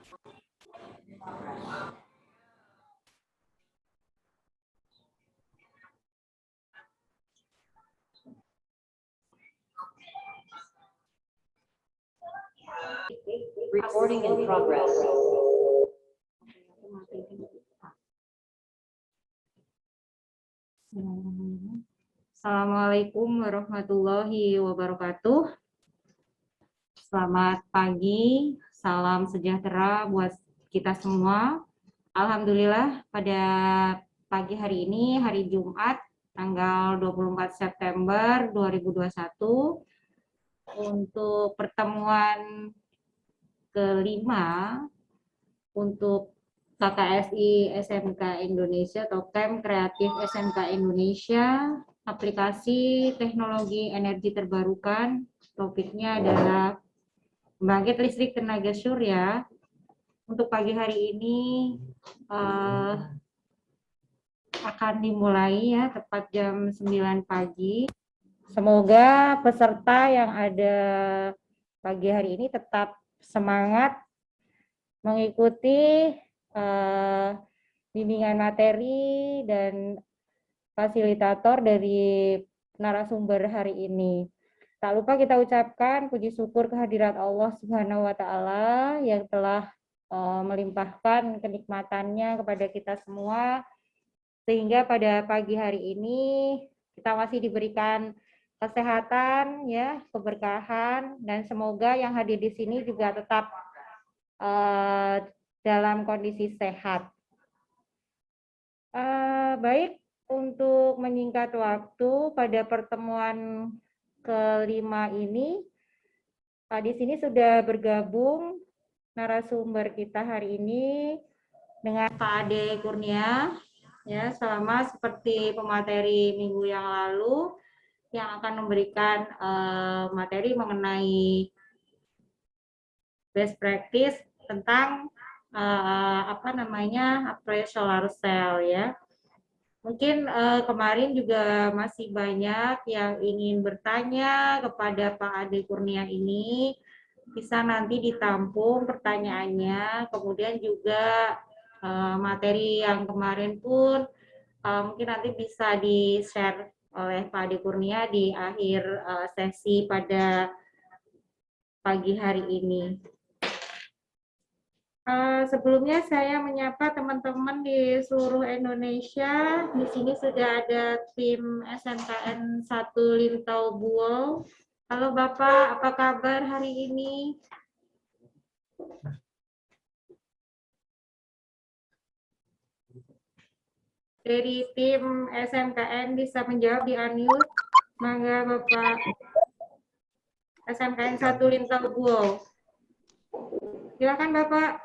Recording in progress. Assalamualaikum warahmatullahi wabarakatuh. Selamat pagi, salam sejahtera buat kita semua. Alhamdulillah pada pagi hari ini, hari Jumat, tanggal 24 September 2021, untuk pertemuan kelima untuk KKSI SMK Indonesia atau Camp Kreatif SMK Indonesia, aplikasi teknologi energi terbarukan. Topiknya adalah pembangkit listrik tenaga surya. Untuk pagi hari ini akan dimulai ya, tepat jam 9 pagi. Semoga peserta yang ada pagi hari ini tetap semangat mengikuti bimbingan materi dan fasilitator dari narasumber hari ini. Tak lupa kita ucapkan puji syukur kehadirat Allah Subhanahu wa Ta'ala yang telah melimpahkan kenikmatannya kepada kita semua, sehingga pada pagi hari ini kita masih diberikan kesehatan, ya, keberkahan, dan semoga yang hadir di sini juga tetap dalam kondisi sehat. Baik, untuk menyingkat waktu pada pertemuan kelima ini, di sini sudah bergabung narasumber kita hari ini dengan Pak Ade Kurnia, ya, sama seperti pemateri minggu yang lalu, yang akan memberikan materi mengenai best practice tentang applied solar cell, ya. Mungkin kemarin juga masih banyak yang ingin bertanya kepada Pak Ade Kurnia ini, bisa nanti ditampung pertanyaannya, kemudian juga materi yang kemarin pun mungkin nanti bisa di-share oleh Pak Ade Kurnia di akhir sesi pada pagi hari ini. Sebelumnya saya menyapa teman-teman di seluruh Indonesia. Di sini sudah ada tim SMKN 1 Lintau Buol. Halo Bapak, apa kabar hari ini? Dari tim SMKN bisa menjawab di unmute. Mangga Bapak. SMKN 1 Lintau Buol. Silakan Bapak.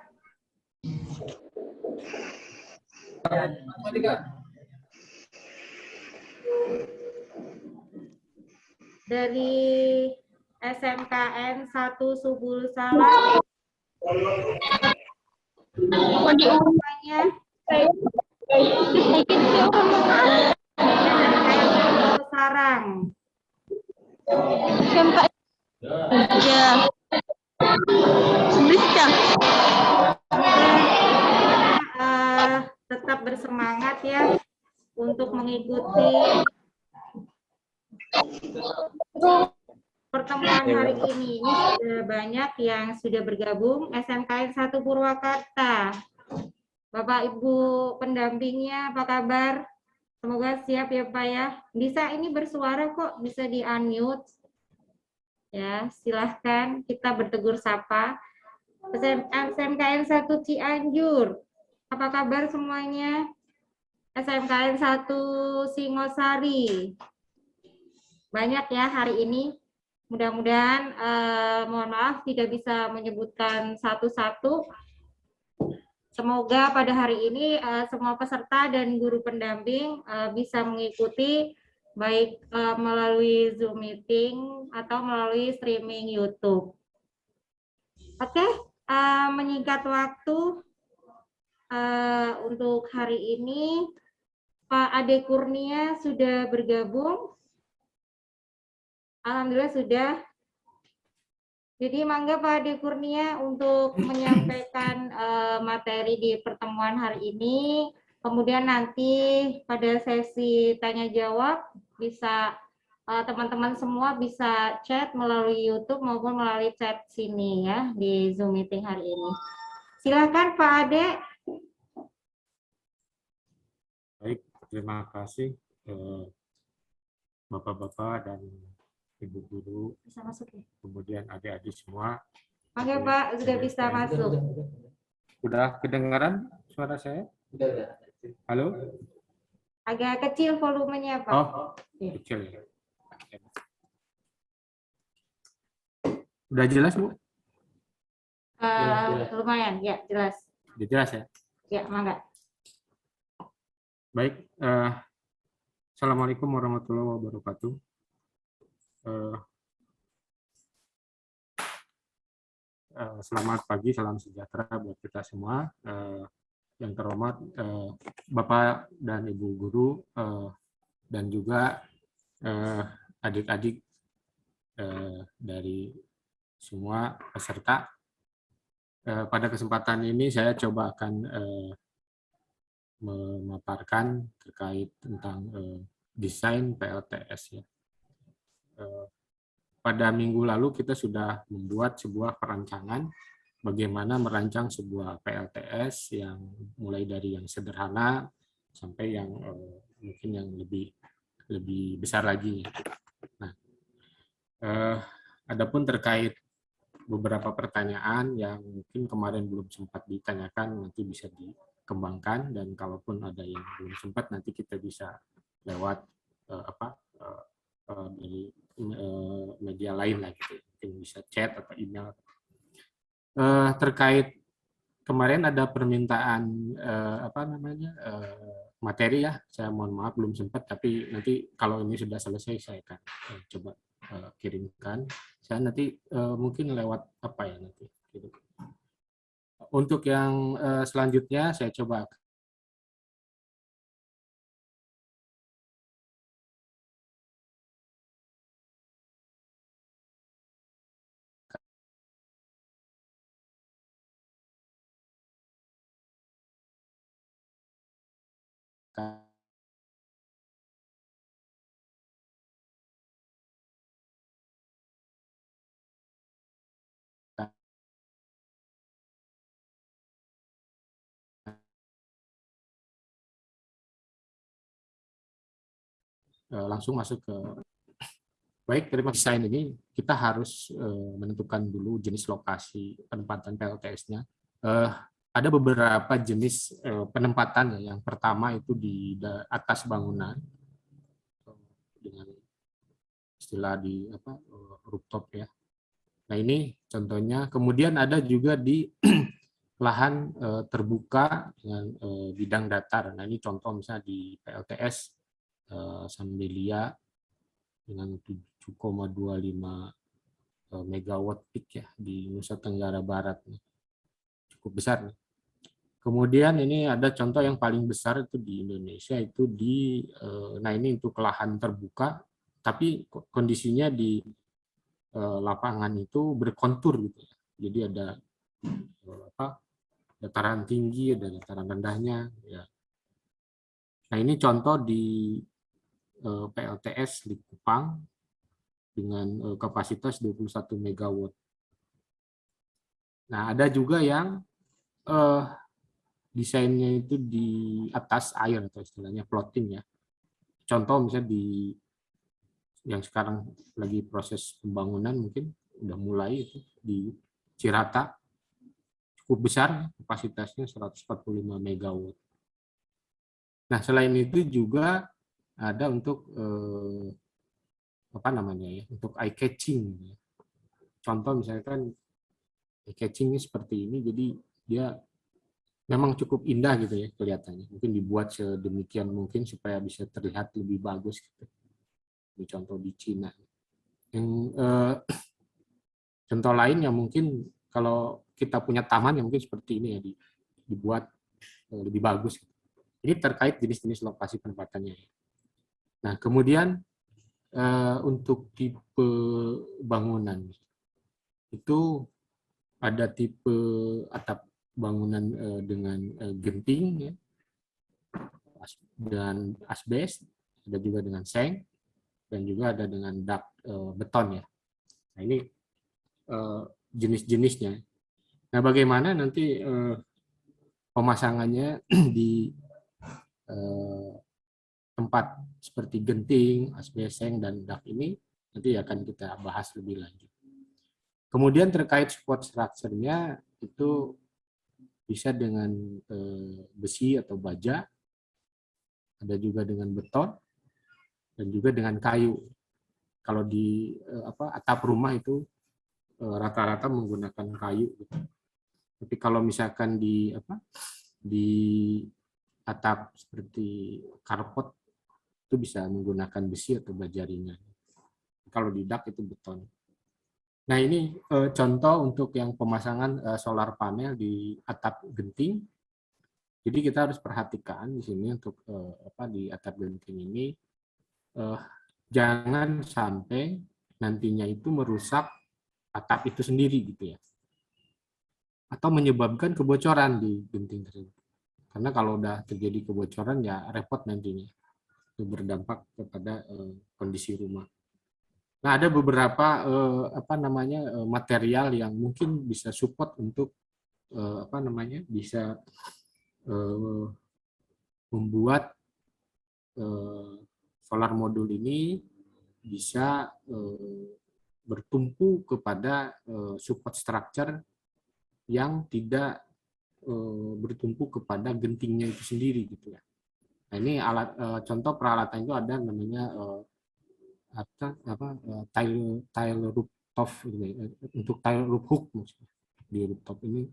Dari SMKN 1 Subul Salam. Semuanya. SMKN Sarang. Ya. Tetap bersemangat ya untuk mengikuti pertemuan hari ini. Ini sudah banyak yang sudah bergabung. SMKN 1 Purwakarta. Bapak Ibu pendampingnya apa kabar? Semoga siap ya Pak ya. Bisa ini bersuara kok, bisa di unmute. Ya, silahkan kita bertegur sapa. SMKN 1 Cianjur. Apa kabar semuanya? SMKN 1 Singosari. Banyak ya hari ini. Mudah-mudahan, mohon maaf tidak bisa menyebutkan satu-satu. Semoga pada hari ini semua peserta dan guru pendamping bisa mengikuti baik melalui Zoom meeting atau melalui streaming YouTube. Oke, menyingkat waktu untuk hari ini Pak Ade Kurnia sudah bergabung. Alhamdulillah sudah. Jadi mangga Pak Ade Kurnia untuk menyampaikan materi di pertemuan hari ini. Kemudian nanti pada sesi tanya jawab bisa teman-teman semua bisa chat melalui YouTube maupun melalui chat sini ya di Zoom meeting hari ini. Silakan Pak Ade. Baik, terima kasih Bapak-bapak dan Ibu guru, Bisa masuk ya? kemudian adik-adik semua. Oke Pak, sudah bisa masuk. Sudah kedengaran suara saya? Halo? Agak kecil volumenya Pak. Oh, kecil ya. Udah jelas, Bu? Lumayan, ya jelas. Udah jelas ya? Ya, mangga. Baik, Assalamualaikum warahmatullahi wabarakatuh. Selamat pagi, salam sejahtera buat kita semua. Yang terhormat Bapak dan Ibu guru dan juga adik-adik dari semua peserta. Pada kesempatan ini saya coba akan memaparkan terkait tentang desain PLTS ya. Pada minggu lalu kita sudah membuat sebuah perancangan bagaimana merancang sebuah PLTS yang mulai dari yang sederhana sampai yang mungkin yang lebih besar lagi. Nah, adapun terkait beberapa pertanyaan yang mungkin kemarin belum sempat ditanyakan nanti bisa dikembangkan, dan kalaupun ada yang belum sempat nanti kita bisa lewat dari media lain lah gitu, mungkin bisa chat atau email. Terkait kemarin ada permintaan materi ya, saya mohon maaf belum sempat, tapi nanti kalau ini sudah selesai saya akan coba kirimkan. Saya nanti mungkin lewat apa ya nanti. Gitu. Untuk yang selanjutnya saya coba langsung masuk ke baik. Terima desain ini kita harus menentukan dulu jenis lokasi penempatan PLTS-nya. Ada beberapa jenis penempatan ya. Yang pertama itu di atas bangunan dengan istilah di rooftop ya. Nah ini contohnya. Kemudian ada juga di lahan terbuka dengan bidang datar. Nah ini contoh misalnya di PLTS Sambelia dengan 7,25 megawatt peak ya di Nusa Tenggara Barat. Cukup besar. Kemudian ini ada contoh yang paling besar itu di Indonesia itu di nah ini untuk lahan terbuka tapi kondisinya di lapangan itu berkontur gitu ya. Jadi ada dataran tinggi, ada dataran rendahnya ya. Nah, ini contoh di PLTS di Kupang dengan kapasitas 21 megawatt. Nah, ada juga yang desainnya itu di atas air atau istilahnya floating ya. Contoh misalnya di yang sekarang lagi proses pembangunan mungkin udah mulai itu di Cirata, cukup besar kapasitasnya 145 megawatt. Nah, selain itu juga ada untuk untuk eye catching. Contoh misalkan eye catching seperti ini, jadi dia memang cukup indah gitu ya kelihatannya. Mungkin dibuat sedemikian mungkin supaya bisa terlihat lebih bagus gitu. Ini contoh di Cina. Yang contoh lain yang mungkin kalau kita punya taman yang mungkin seperti ini ya dibuat lebih bagus. Ini terkait jenis-jenis lokasi penempatannya. Nah, kemudian untuk tipe bangunan itu ada tipe atap bangunan dengan genting ya, dan asbes, ada juga dengan seng, dan juga ada dengan dak beton ya. Nah, ini jenis-jenisnya. Nah, bagaimana nanti pemasangannya di tempat seperti genting, asbes, seng, dan dak ini nanti akan kita bahas lebih lanjut. Kemudian terkait support structure-nya itu bisa dengan besi atau baja, ada juga dengan beton, dan juga dengan kayu. Kalau di atap rumah itu rata-rata menggunakan kayu. Gitu. Tapi kalau misalkan di atap seperti karpet itu bisa menggunakan besi atau baja ringan. Kalau di dak itu beton. Nah, ini contoh untuk yang pemasangan solar panel di atap genting. Jadi kita harus perhatikan di sini untuk di atap genting ini jangan sampai nantinya itu merusak atap itu sendiri gitu ya. Atau menyebabkan kebocoran di genting tersebut. Karena kalau udah terjadi kebocoran ya repot nantinya. Itu berdampak kepada kondisi rumah. Nah, ada beberapa material yang mungkin bisa support untuk bisa membuat solar modul ini bisa bertumpu kepada support structure yang tidak bertumpu kepada gentingnya itu sendiri gitu ya. Nah, ini contoh peralatan itu ada namanya tile rooftop untuk tile roof hook maksudnya di rooftop ini.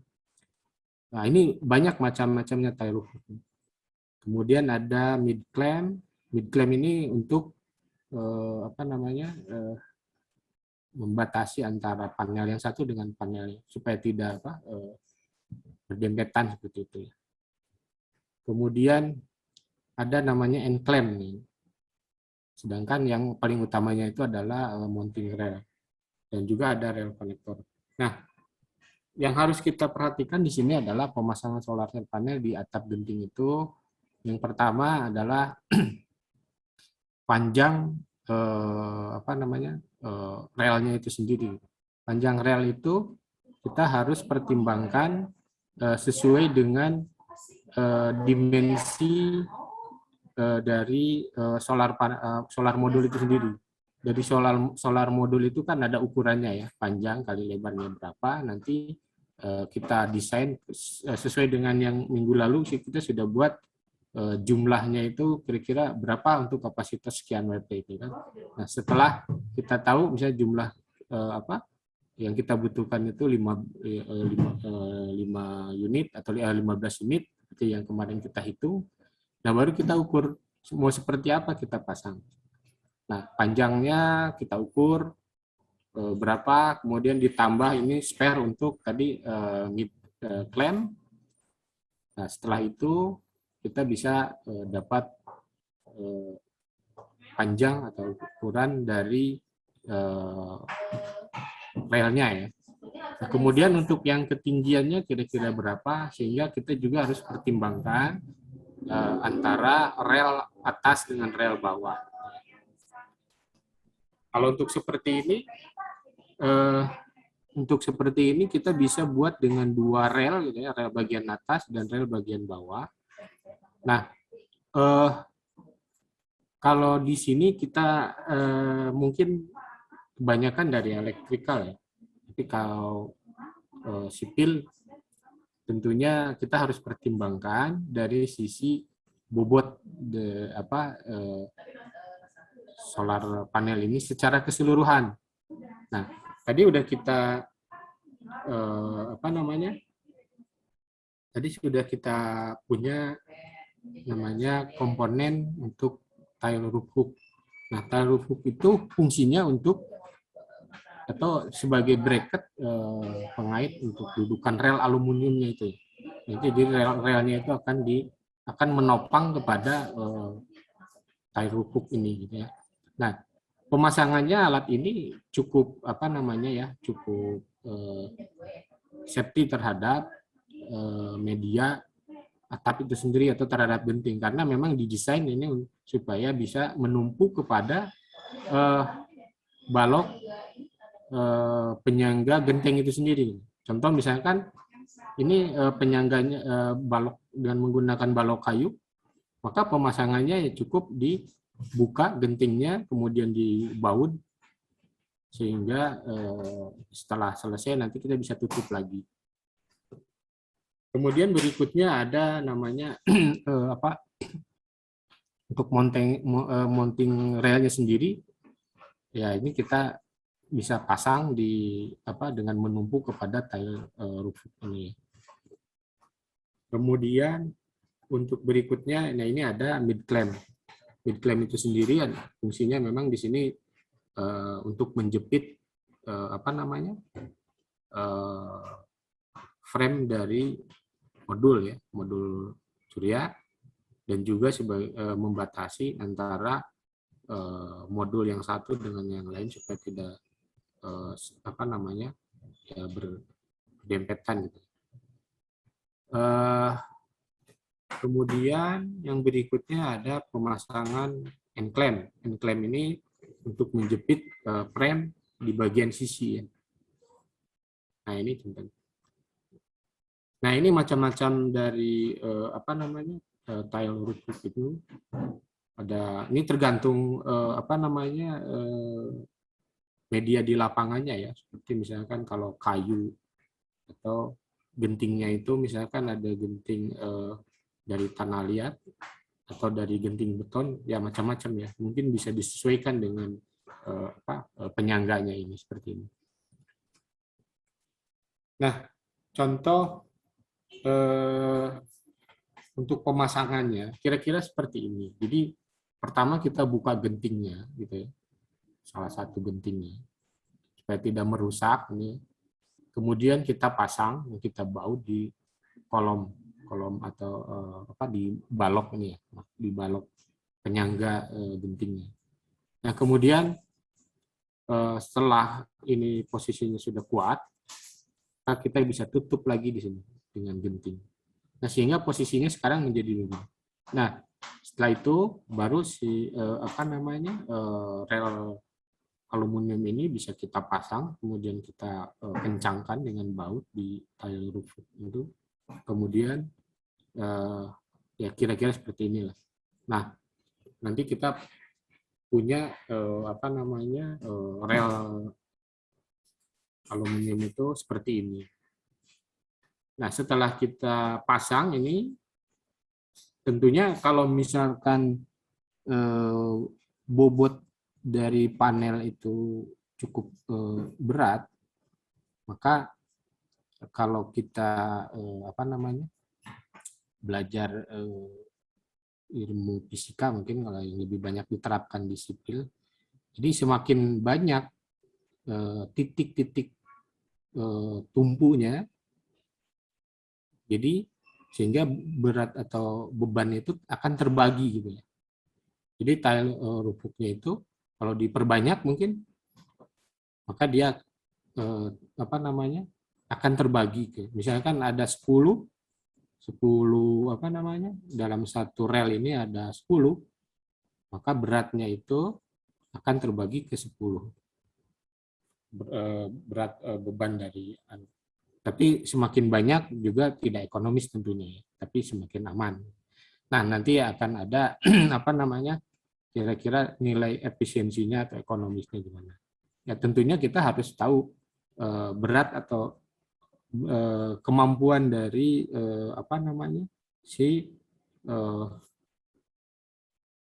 Nah, ini banyak macam-macamnya tile roof hook. Kemudian ada mid clamp. Mid clamp ini untuk membatasi antara panel yang satu dengan panel supaya tidak berdempetan seperti itu. Kemudian ada namanya end clamp nih. Sedangkan yang paling utamanya itu adalah mounting rail dan juga ada rail connector. Nah, yang harus kita perhatikan di sini adalah pemasangan solar panel di atap genting itu. Yang pertama adalah panjang relnya itu sendiri. Panjang rel itu kita harus pertimbangkan sesuai dengan dimensi dari solar modul itu sendiri. Jadi solar modul itu kan ada ukurannya ya, panjang kali lebarnya berapa. Nanti kita desain sesuai dengan yang minggu lalu kita sudah buat jumlahnya itu kira-kira berapa untuk kapasitas sekian WP itu kan. Nah, setelah kita tahu misalnya jumlah yang kita butuhkan itu 5 unit atau 15 unit seperti yang kemarin kita hitung. Nah, baru kita ukur mau seperti apa kita pasang. Nah, panjangnya kita ukur berapa, kemudian ditambah ini spare untuk tadi mid clamp. Nah, setelah itu kita bisa dapat panjang atau ukuran dari relnya ya. Nah, kemudian untuk yang ketinggiannya kira-kira berapa, sehingga kita juga harus pertimbangkan antara rel atas dengan rel bawah. Kalau untuk seperti ini kita bisa buat dengan 2 rel gitu ya, rel bagian atas dan rel bagian bawah. Nah, kalau di sini kita mungkin kebanyakan dari elektrikal ya. Tapi kalau sipil tentunya kita harus pertimbangkan dari sisi bobot solar panel ini secara keseluruhan. Nah, tadi udah kita tadi sudah kita punya namanya komponen untuk tile roof hook. Nah, tile roof hook itu fungsinya untuk atau sebagai bracket pengait untuk dudukan rel aluminiumnya itu. Jadi relnya itu akan menopang kepada tile roof hook ini gitu ya. Nah, pemasangannya alat ini cukup cukup safety terhadap media atap itu sendiri atau terhadap genting, karena memang didesain ini supaya bisa menumpuk kepada balok penyangga genteng itu sendiri. Contoh misalkan ini penyangganya balok dengan menggunakan balok kayu, maka pemasangannya ya cukup dibuka gentingnya, kemudian dibaut, sehingga setelah selesai nanti kita bisa tutup lagi. Kemudian berikutnya ada namanya untuk mounting relnya sendiri. Ya ini kita bisa pasang dengan menumpuk kepada tile roof ini. Kemudian untuk berikutnya, nah ini ada mid clamp. Mid clamp itu sendiri fungsinya memang di sini untuk menjepit frame dari modul surya, dan juga membatasi antara modul yang satu dengan yang lain supaya tidak berdempetan gitu. Kemudian yang berikutnya ada pemasangan end clamp. End clamp ini untuk menjepit frame di bagian sisi. Nah ini tentang. Nah ini macam-macam dari tile roof itu. Ini tergantung media di lapangannya ya. Seperti misalkan kalau kayu atau gentingnya itu misalkan ada genting dari tanah liat atau dari genting beton, ya macam-macam ya. Mungkin bisa disesuaikan dengan penyangganya ini seperti ini. Nah, contoh untuk pemasangannya kira-kira seperti ini. Jadi pertama kita buka gentingnya, gitu ya, salah satu gentingnya supaya tidak merusak ini. Kemudian kita pasang, kita baut di kolom atau di balok ini ya, di balok penyangga gentingnya. Nah kemudian setelah ini posisinya sudah kuat, kita bisa tutup lagi di sini dengan genting. Nah sehingga posisinya sekarang menjadi begini. Nah setelah itu baru rel aluminium ini bisa kita pasang, kemudian kita kencangkan dengan baut di tile roof itu. Kemudian ya kira-kira seperti inilah. Nah nanti kita punya rel aluminium itu seperti ini. Nah setelah kita pasang ini, tentunya kalau misalkan bobot dari panel itu cukup berat, maka kalau kita belajar ilmu fisika, mungkin kalau yang lebih banyak diterapkan di sipil, jadi semakin banyak titik-titik tumpunya, jadi sehingga berat atau beban itu akan terbagi gitu ya. Jadi tile rufuknya itu kalau diperbanyak mungkin, maka dia akan terbagi. Misalkan ada 10 dalam satu rel ini ada 10, maka beratnya itu akan terbagi ke 10. Berat beban dari. Tapi semakin banyak juga tidak ekonomis tentunya, tapi semakin aman. Nah, nanti akan ada kira-kira nilai efisiensinya atau ekonomisnya gimana. Ya tentunya kita harus tahu berat atau kemampuan dari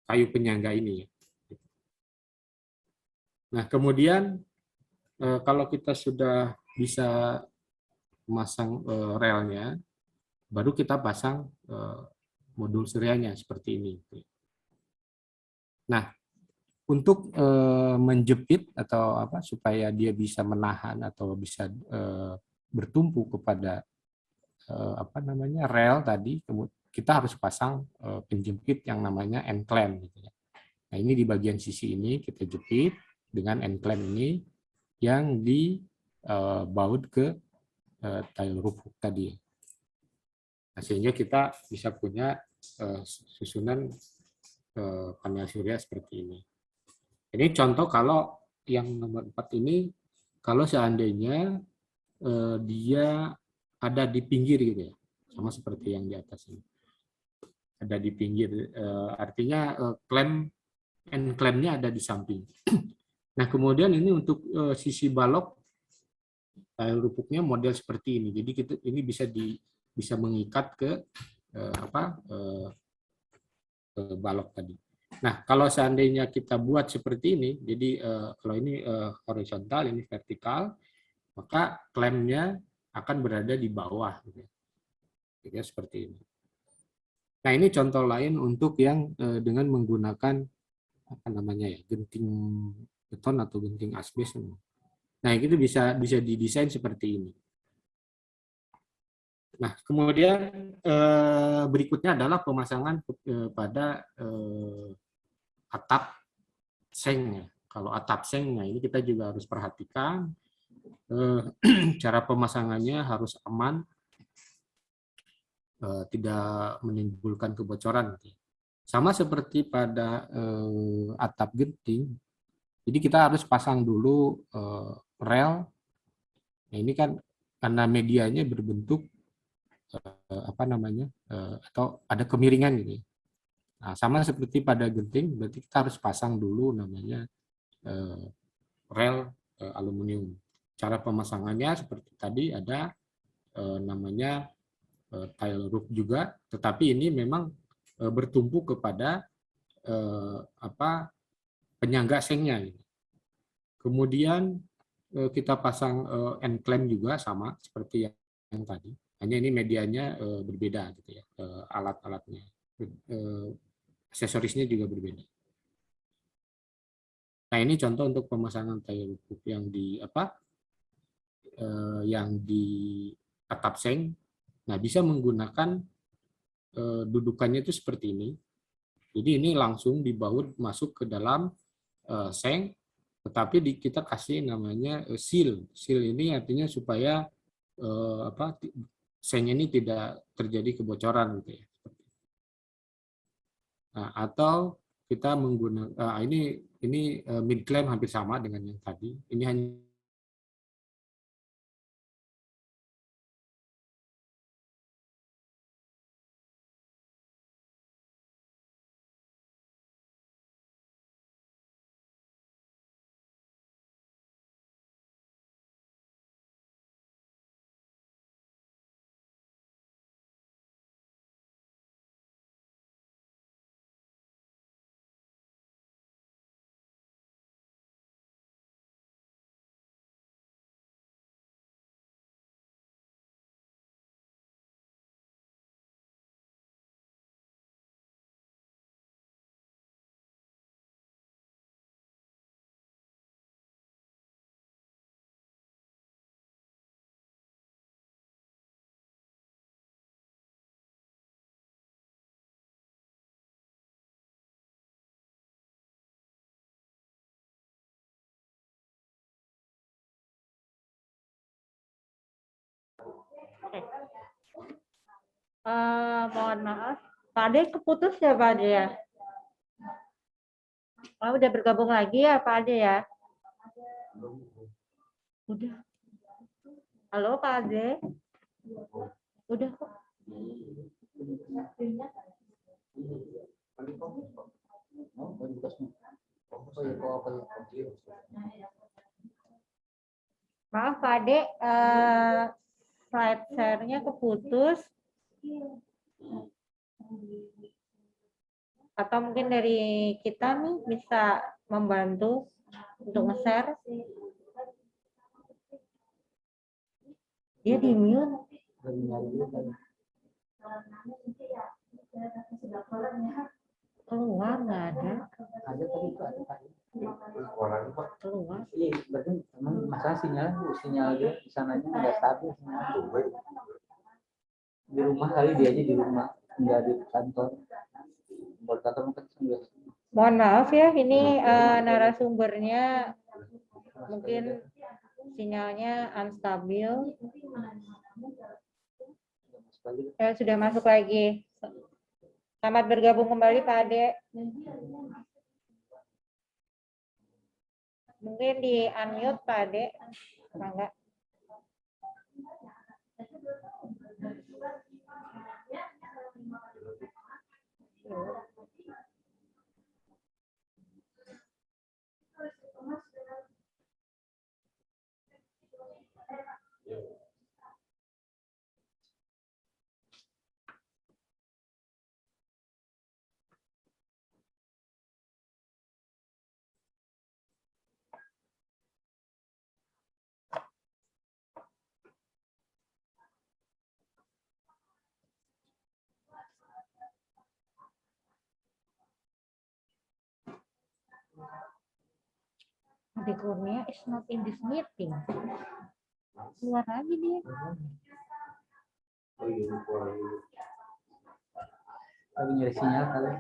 kayu penyangga ini. Nah, kemudian kalau kita sudah bisa memasang relnya, baru kita pasang modul suryanya seperti ini. Nah, untuk menjepit atau supaya dia bisa menahan atau bisa bertumpu kepada rel tadi, kita harus pasang penjepit yang namanya end clamp. Gitu ya. Nah, ini di bagian sisi ini kita jepit dengan end clamp ini yang dibaut ke tile roof tadi. Nah, sehingga kita bisa punya susunan panel surya seperti ini. Ini contoh kalau yang nomor 4 ini, kalau seandainya dia ada di pinggir gitu ya, sama seperti yang di atas ini. Ada di pinggir, artinya klem end klemnya ada di samping. Nah, kemudian ini untuk sisi balok rupuknya model seperti ini. Jadi kita ini bisa mengikat ke balok tadi. Nah, kalau seandainya kita buat seperti ini, jadi kalau ini horizontal, ini vertikal, maka klemnya akan berada di bawah, gitu ya, seperti ini. Nah, ini contoh lain untuk yang dengan menggunakan apa namanya ya, genting beton atau genting asbes. Nah, itu bisa didesain seperti ini. Nah, kemudian berikutnya adalah pemasangan pada atap seng. Kalau atap seng, nah ini kita juga harus perhatikan cara pemasangannya harus aman, tidak menimbulkan kebocoran. Sama seperti pada atap genting, jadi kita harus pasang dulu rel. Nah, ini kan karena medianya berbentuk apa namanya atau ada kemiringan gitu. Nah, sama seperti pada genting, berarti kita harus pasang dulu namanya rel aluminium. Cara pemasangannya seperti tadi ada namanya tile roof juga, tetapi ini memang bertumpu kepada penyangga sengnya. Kemudian kita pasang end clamp juga sama seperti yang tadi. Hanya ini medianya berbeda gitu ya, alat-alatnya, aksesorisnya juga berbeda. Nah, ini contoh untuk pemasangan tile roof yang di atap seng. Nah, bisa menggunakan dudukannya itu seperti ini. Jadi ini langsung dibaut masuk ke dalam seng, tetapi kita kasih namanya seal. Seal ini artinya supaya seng ini tidak terjadi kebocoran gitu ya. Nah, atau kita menggunakan ini mid clamp hampir sama dengan yang tadi. Ini hanya mohon maaf, Pak Ade keputus ya Pak Ade ya? Oh, udah bergabung lagi ya Pak Ade ya? Udah. Halo Pak Ade? Udah kok. Maaf Pak Ade, slide share-nya keputus. Atau mungkin dari kita nih bisa membantu untuk nge-share. Dia di mute. Keluar nggak ada? Ada tadi itu ada tadi. Keluar. Iya, berarti memang masalah sinyal dia di sananya nggak stabil sinyal. Di rumah kali dia aja di rumah, nggak di kantor. Kantor mungkin enggak. Mohon maaf ya, ini narasumbernya mungkin sinyalnya unstabil. lagi. Sudah masuk lagi. Selamat bergabung kembali Pak Ade. Mungkin di unmute Pak Ade. Enggak. Adik Kurnia is not in this meeting. Keluar lagi dia. Lagi nyari sinyal kali.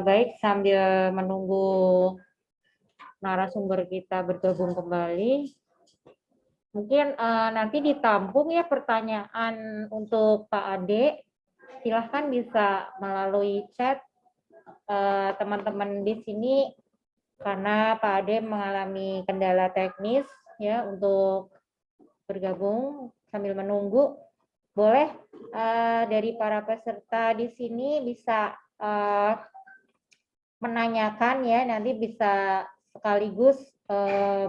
Baik, sambil menunggu narasumber kita bergabung kembali, mungkin nanti ditampung ya pertanyaan untuk Pak Ade. Silahkan bisa melalui chat teman-teman di sini, karena Pak Ade mengalami kendala teknis ya untuk bergabung. Sambil menunggu, boleh dari para peserta di sini bisa menanyakan ya, nanti bisa sekaligus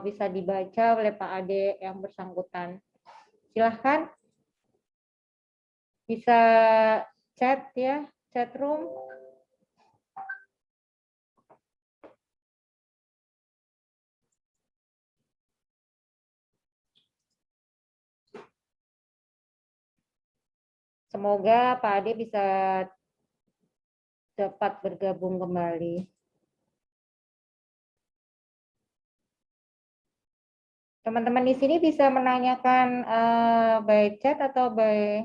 bisa dibaca oleh Pak Ade yang bersangkutan. Silahkan bisa chat ya, chat room. Semoga Pak Ade bisa dapat bergabung kembali. Teman-teman di sini bisa menanyakan by chat atau by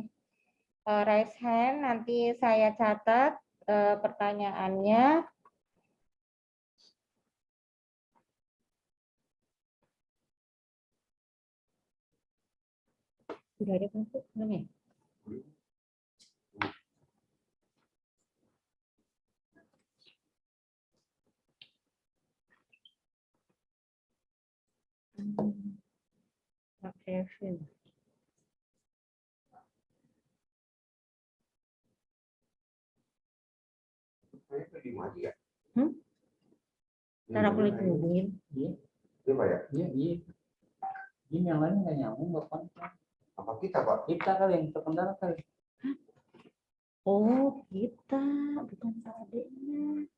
raise hand. Nanti saya catat pertanyaannya. Sudah ada masuk belum ya? Pak Kevin. Ntar aku lagi ngubungin. Iya. Iya Pak ya? Iya, iya. Ini yang lain nggak nyambung, nggak kontak. Apa kita Pak? Kita kali yang terkendala kali. Oh, kita bukan Pak Ade-nya.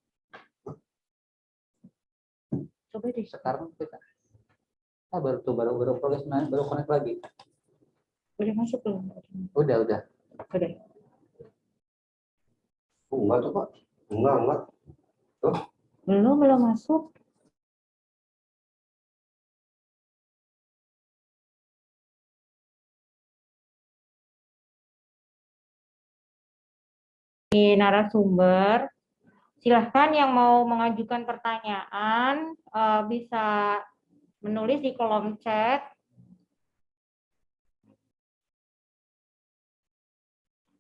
Coba deh. Sekarang kita. Baru progres, baru connect lagi. Udah masuk belum? Udah. Udah. Enggak tuh Pak. Enggak. Belum masuk. Di narasumber, silahkan yang mau mengajukan pertanyaan bisa menulis di kolom chat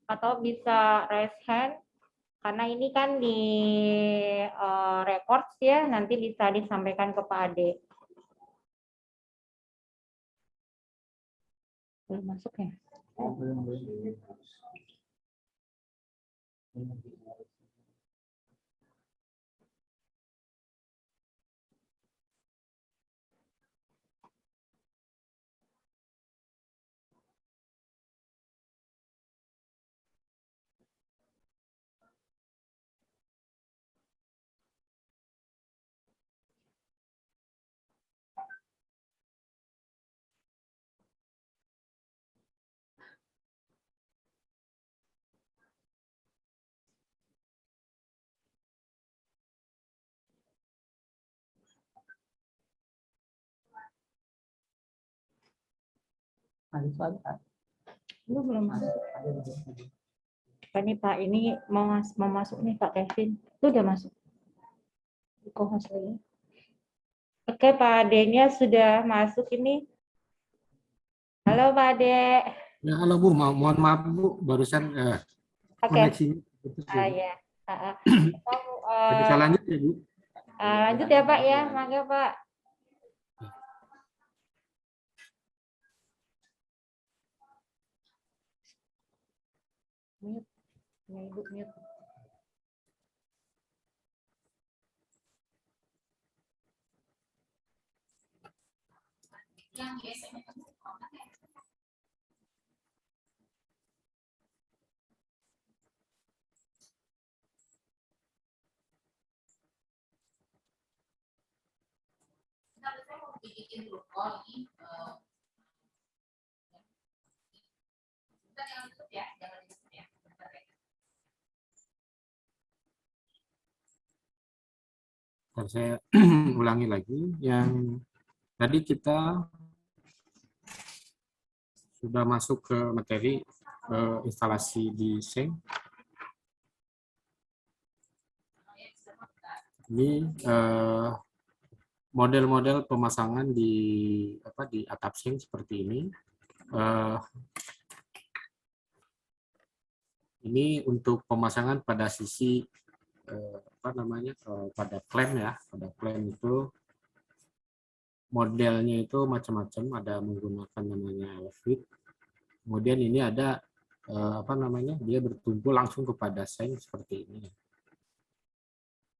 atau bisa raise hand, karena ini kan di record ya, nanti bisa disampaikan ke Pak Ade. Belum masuk ya? Oh, belum. Belum masuk. Pak nih Pak, ini mau masuk nih Pak Kevin. Itu udah masuk. Kok hasilnya? Oke, Pak Ade-nya sudah masuk ini. Halo Pak Ade. Ya, halo Bu, mohon maaf Bu, barusan Oke. koneksinya putus ya Bu. Ya. Bisa lanjut ya Bu? Lanjut ya Pak ya, mangga Pak. Mute. Ya, Ibu mute. Dan saya ulangi lagi, yang tadi kita sudah masuk ke materi instalasi di Seng. Ini model-model pemasangan di atap Seng seperti ini. Ini untuk pemasangan pada sisi pada klem ya. Pada klem itu modelnya itu macam-macam, ada menggunakan namanya Elfit. Kemudian ini ada dia bertumpu langsung kepada seng seperti ini.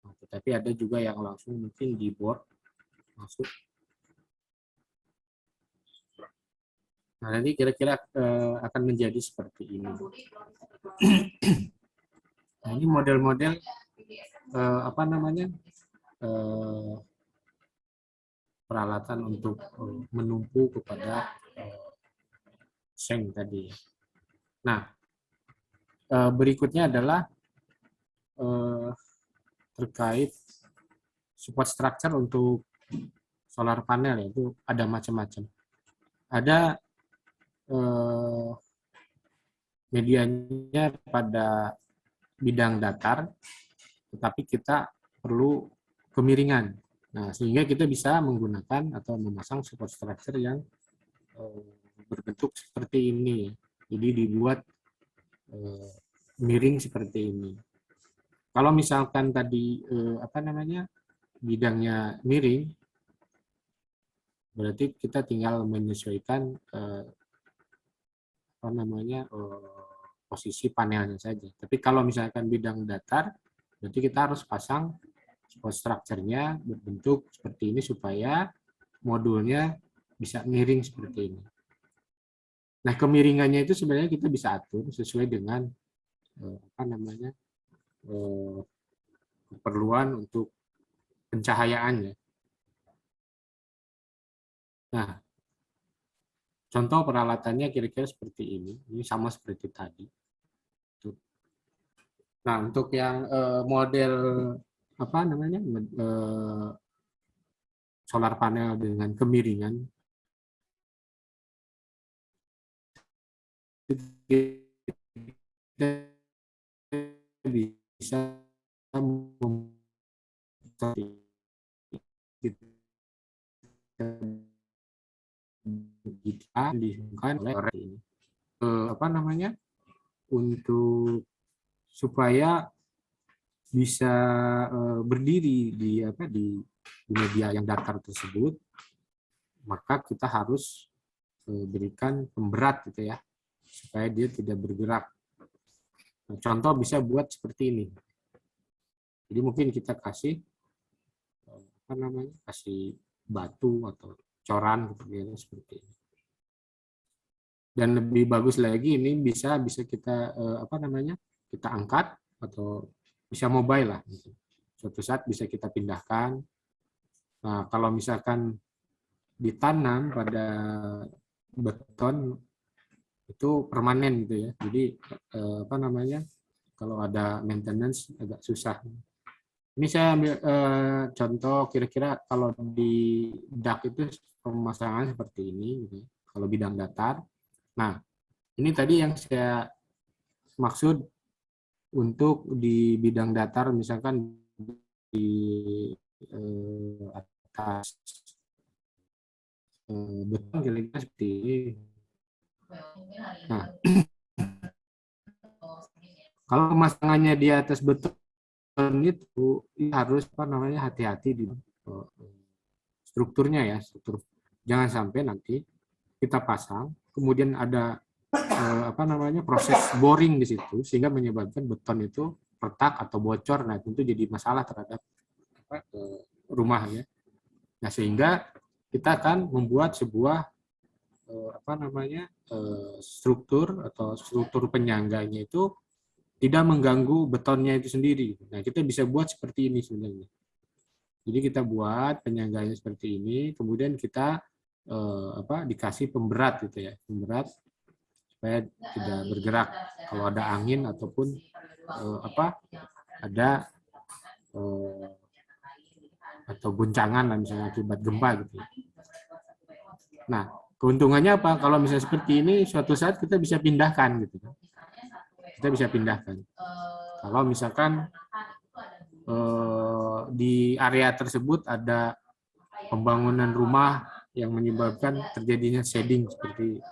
Nah, tetapi ada juga yang langsung mungkin di board masuk. Nah, nanti kira-kira akan menjadi seperti ini. Nah, ini model-model peralatan untuk menumpu kepada seng tadi. Nah, berikutnya adalah terkait support structure untuk solar panel, yaitu ada macam-macam. Ada medianya pada bidang datar, tetapi kita perlu kemiringan. Nah, sehingga kita bisa menggunakan atau memasang support structure yang berbentuk seperti ini. Jadi dibuat miring seperti ini. Kalau misalkan tadi bidangnya miring, berarti kita tinggal menyesuaikan posisi panelnya saja. Tapi kalau misalkan bidang datar, berarti kita harus pasang support structure-nya berbentuk seperti ini supaya modulnya bisa miring seperti ini. Nah, kemiringannya itu sebenarnya kita bisa atur sesuai dengan keperluan untuk pencahayaannya. Nah, contoh peralatannya kira-kira seperti ini. Ini sama seperti tadi. Nah, untuk yang model solar panel dengan kemiringan, kita bisa dihubungkan oleh ini untuk supaya bisa berdiri di media yang datar tersebut, maka kita harus berikan pemberat gitu ya, supaya dia tidak bergerak. Nah, contoh bisa buat seperti ini. Jadi mungkin kita kasih kasih batu atau coran gitu, seperti ini. Dan lebih bagus lagi, ini bisa kita kita angkat atau bisa mobile lah. Suatu saat bisa kita pindahkan. Nah, kalau misalkan ditanam pada beton itu permanen gitu ya. Jadi kalau ada maintenance agak susah. Ini saya ambil contoh kira-kira kalau di dak itu pemasangan seperti ini gitu. Kalau bidang datar. Nah, ini tadi yang saya maksud untuk di bidang datar, misalkan di atas beton kira-kira seperti ini. Nah, kalau pemasangannya di atas beton itu harus apa namanya hati-hati di strukturnya ya, struktur. Jangan sampai nanti kita pasang, kemudian ada apa namanya proses boring di situ sehingga menyebabkan beton itu retak atau bocor. Nah, tentu jadi masalah terhadap rumah ya. Nah, sehingga kita akan membuat sebuah apa namanya struktur atau struktur penyangganya itu tidak mengganggu betonnya itu sendiri. Nah, kita bisa buat seperti ini sebenarnya. Jadi kita buat penyangganya seperti ini, kemudian kita apa dikasih pemberat gitu ya, pemberat supaya tidak bergerak kalau ada angin ataupun apa ada atau guncangan lah misalnya akibat gempa gitu. Nah, keuntungannya apa? Kalau misalnya seperti ini, suatu saat kita bisa pindahkan gitu. Kita bisa pindahkan. Kalau misalkan di area tersebut ada pembangunan rumah yang menyebabkan terjadinya shading seperti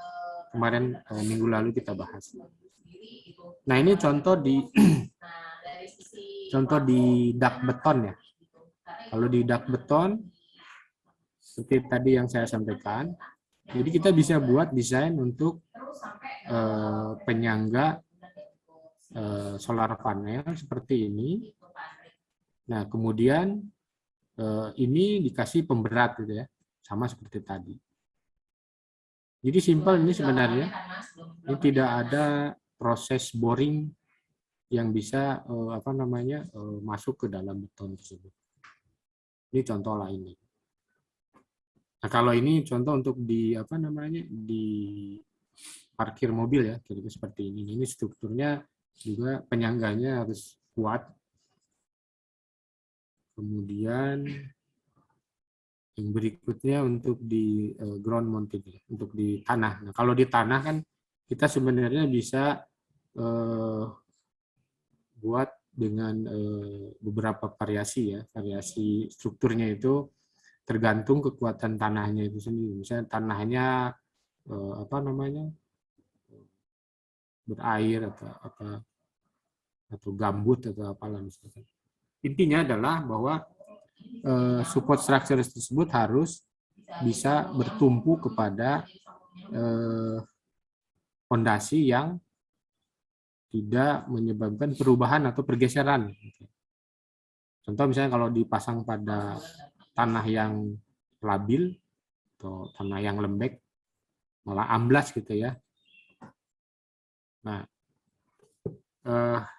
kemarin minggu lalu kita bahas. Nah, ini contoh di contoh di dak beton ya. Kalau di dak beton seperti tadi yang saya sampaikan, jadi kita bisa buat desain untuk penyangga solar panel seperti ini. Nah, kemudian ini dikasih pemberat gitu ya, sama seperti tadi. Jadi simpel ini sebenarnya. Ini tidak ada proses boring yang bisa apa namanya masuk ke dalam beton tersebut. Ini contoh lainnya. Nah, kalau ini contoh untuk di apa namanya di parkir mobil ya, kira-kira seperti ini. Ini strukturnya juga penyangganya harus kuat. Kemudian yang berikutnya untuk di ground mounted, untuk di tanah. Nah, kalau di tanah kan kita sebenarnya bisa buat dengan beberapa variasi ya, variasi strukturnya itu tergantung kekuatan tanahnya itu sendiri. Misalnya tanahnya apa namanya berair atau gambut atau apalah misalkan. Intinya adalah bahwa support structure tersebut harus bisa bertumpu kepada fondasi yang tidak menyebabkan perubahan atau pergeseran. Contoh misalnya kalau dipasang pada tanah yang labil atau tanah yang lembek, malah amblas gitu ya. Nah,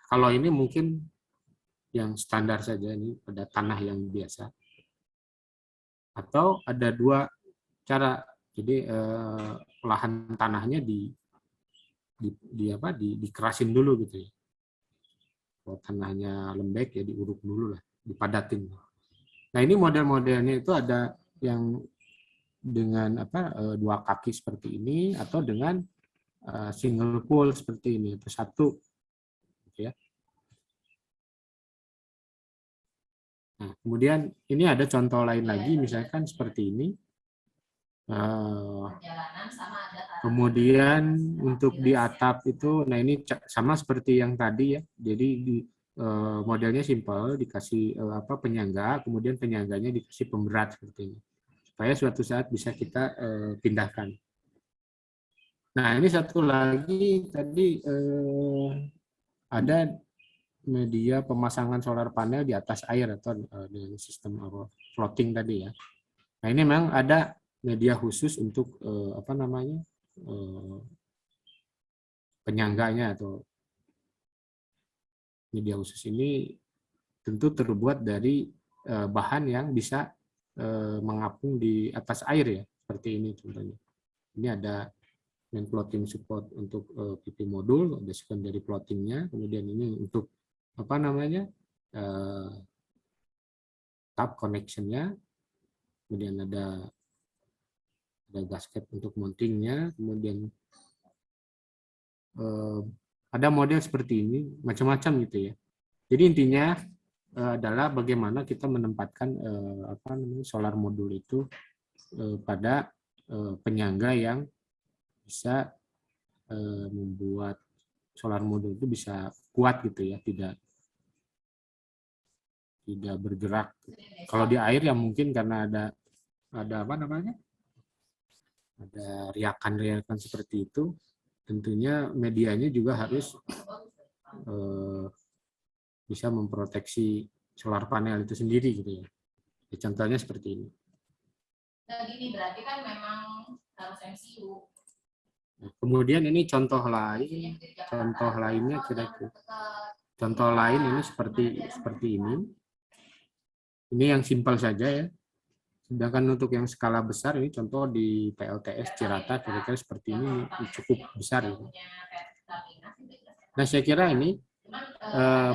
kalau ini mungkin yang standar saja ini pada tanah yang biasa. Atau ada dua cara. Jadi lahan tanahnya dikerasin dulu gitu ya. Kalau tanahnya lembek ya diuruk dulu lah, dipadatin. Nah, ini model-modelnya itu ada yang dengan dua kaki seperti ini atau dengan single pole seperti ini, itu satu gitu ya. Nah, kemudian ini ada contoh lain lagi, misalkan seperti ini. Kemudian untuk di atap itu, nah ini sama seperti yang tadi ya. Jadi modelnya simpel, dikasih penyangga, kemudian penyangganya dikasih pemberat seperti ini, supaya suatu saat bisa kita pindahkan. Nah, ini satu lagi tadi ada media pemasangan solar panel di atas air atau dengan sistem floating tadi ya. Nah, ini memang ada media khusus untuk apa namanya penyangganya atau media khusus ini tentu terbuat dari bahan yang bisa mengapung di atas air ya, seperti ini contohnya. Ini ada main floating support untuk PP modul, ada secondary floatingnya, kemudian ini untuk apa namanya tap connectionnya, kemudian ada gasket untuk mountingnya, kemudian ada model seperti ini, macam-macam gitu ya. Jadi intinya adalah bagaimana kita menempatkan apa namanya solar modul itu pada penyangga yang bisa membuat solar modul itu bisa kuat gitu ya, tidak bergerak. Kalau di air ya mungkin karena ada apa namanya, ada riakan-riakan seperti itu, tentunya medianya juga harus bisa memproteksi solar panel itu sendiri gitu ya. Contohnya seperti ini. Nah, gini berarti kan memang harus MCU. Nah, kemudian ini contoh lainnya kira-kira. Contoh lain ini seperti ini. Ini yang simpel saja ya. Sedangkan untuk yang skala besar ini contoh di PLTS Cirata kira-kira seperti ini cukup besar. Ya. Nah saya kira ini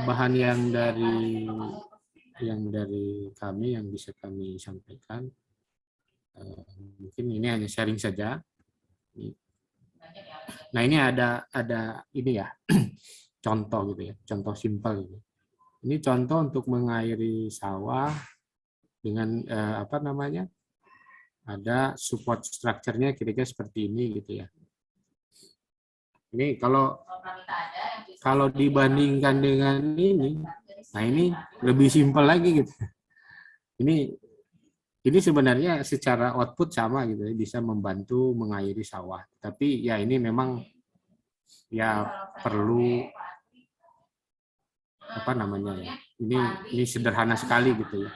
bahan yang dari kami yang bisa kami sampaikan. Mungkin ini hanya sharing saja. Nah ini ada ini ya contoh gitu ya, contoh simpel gitu. Ini contoh untuk mengairi sawah dengan apa namanya, ada support structure-nya kira-kira seperti ini gitu ya. Ini kalau dibandingkan dengan ini, nah ini lebih simpel lagi gitu. Ini sebenarnya secara output sama gitu ya, bisa membantu mengairi sawah. Tapi ya ini memang ya perlu apa namanya ya. Ini sederhana sekali gitu ya.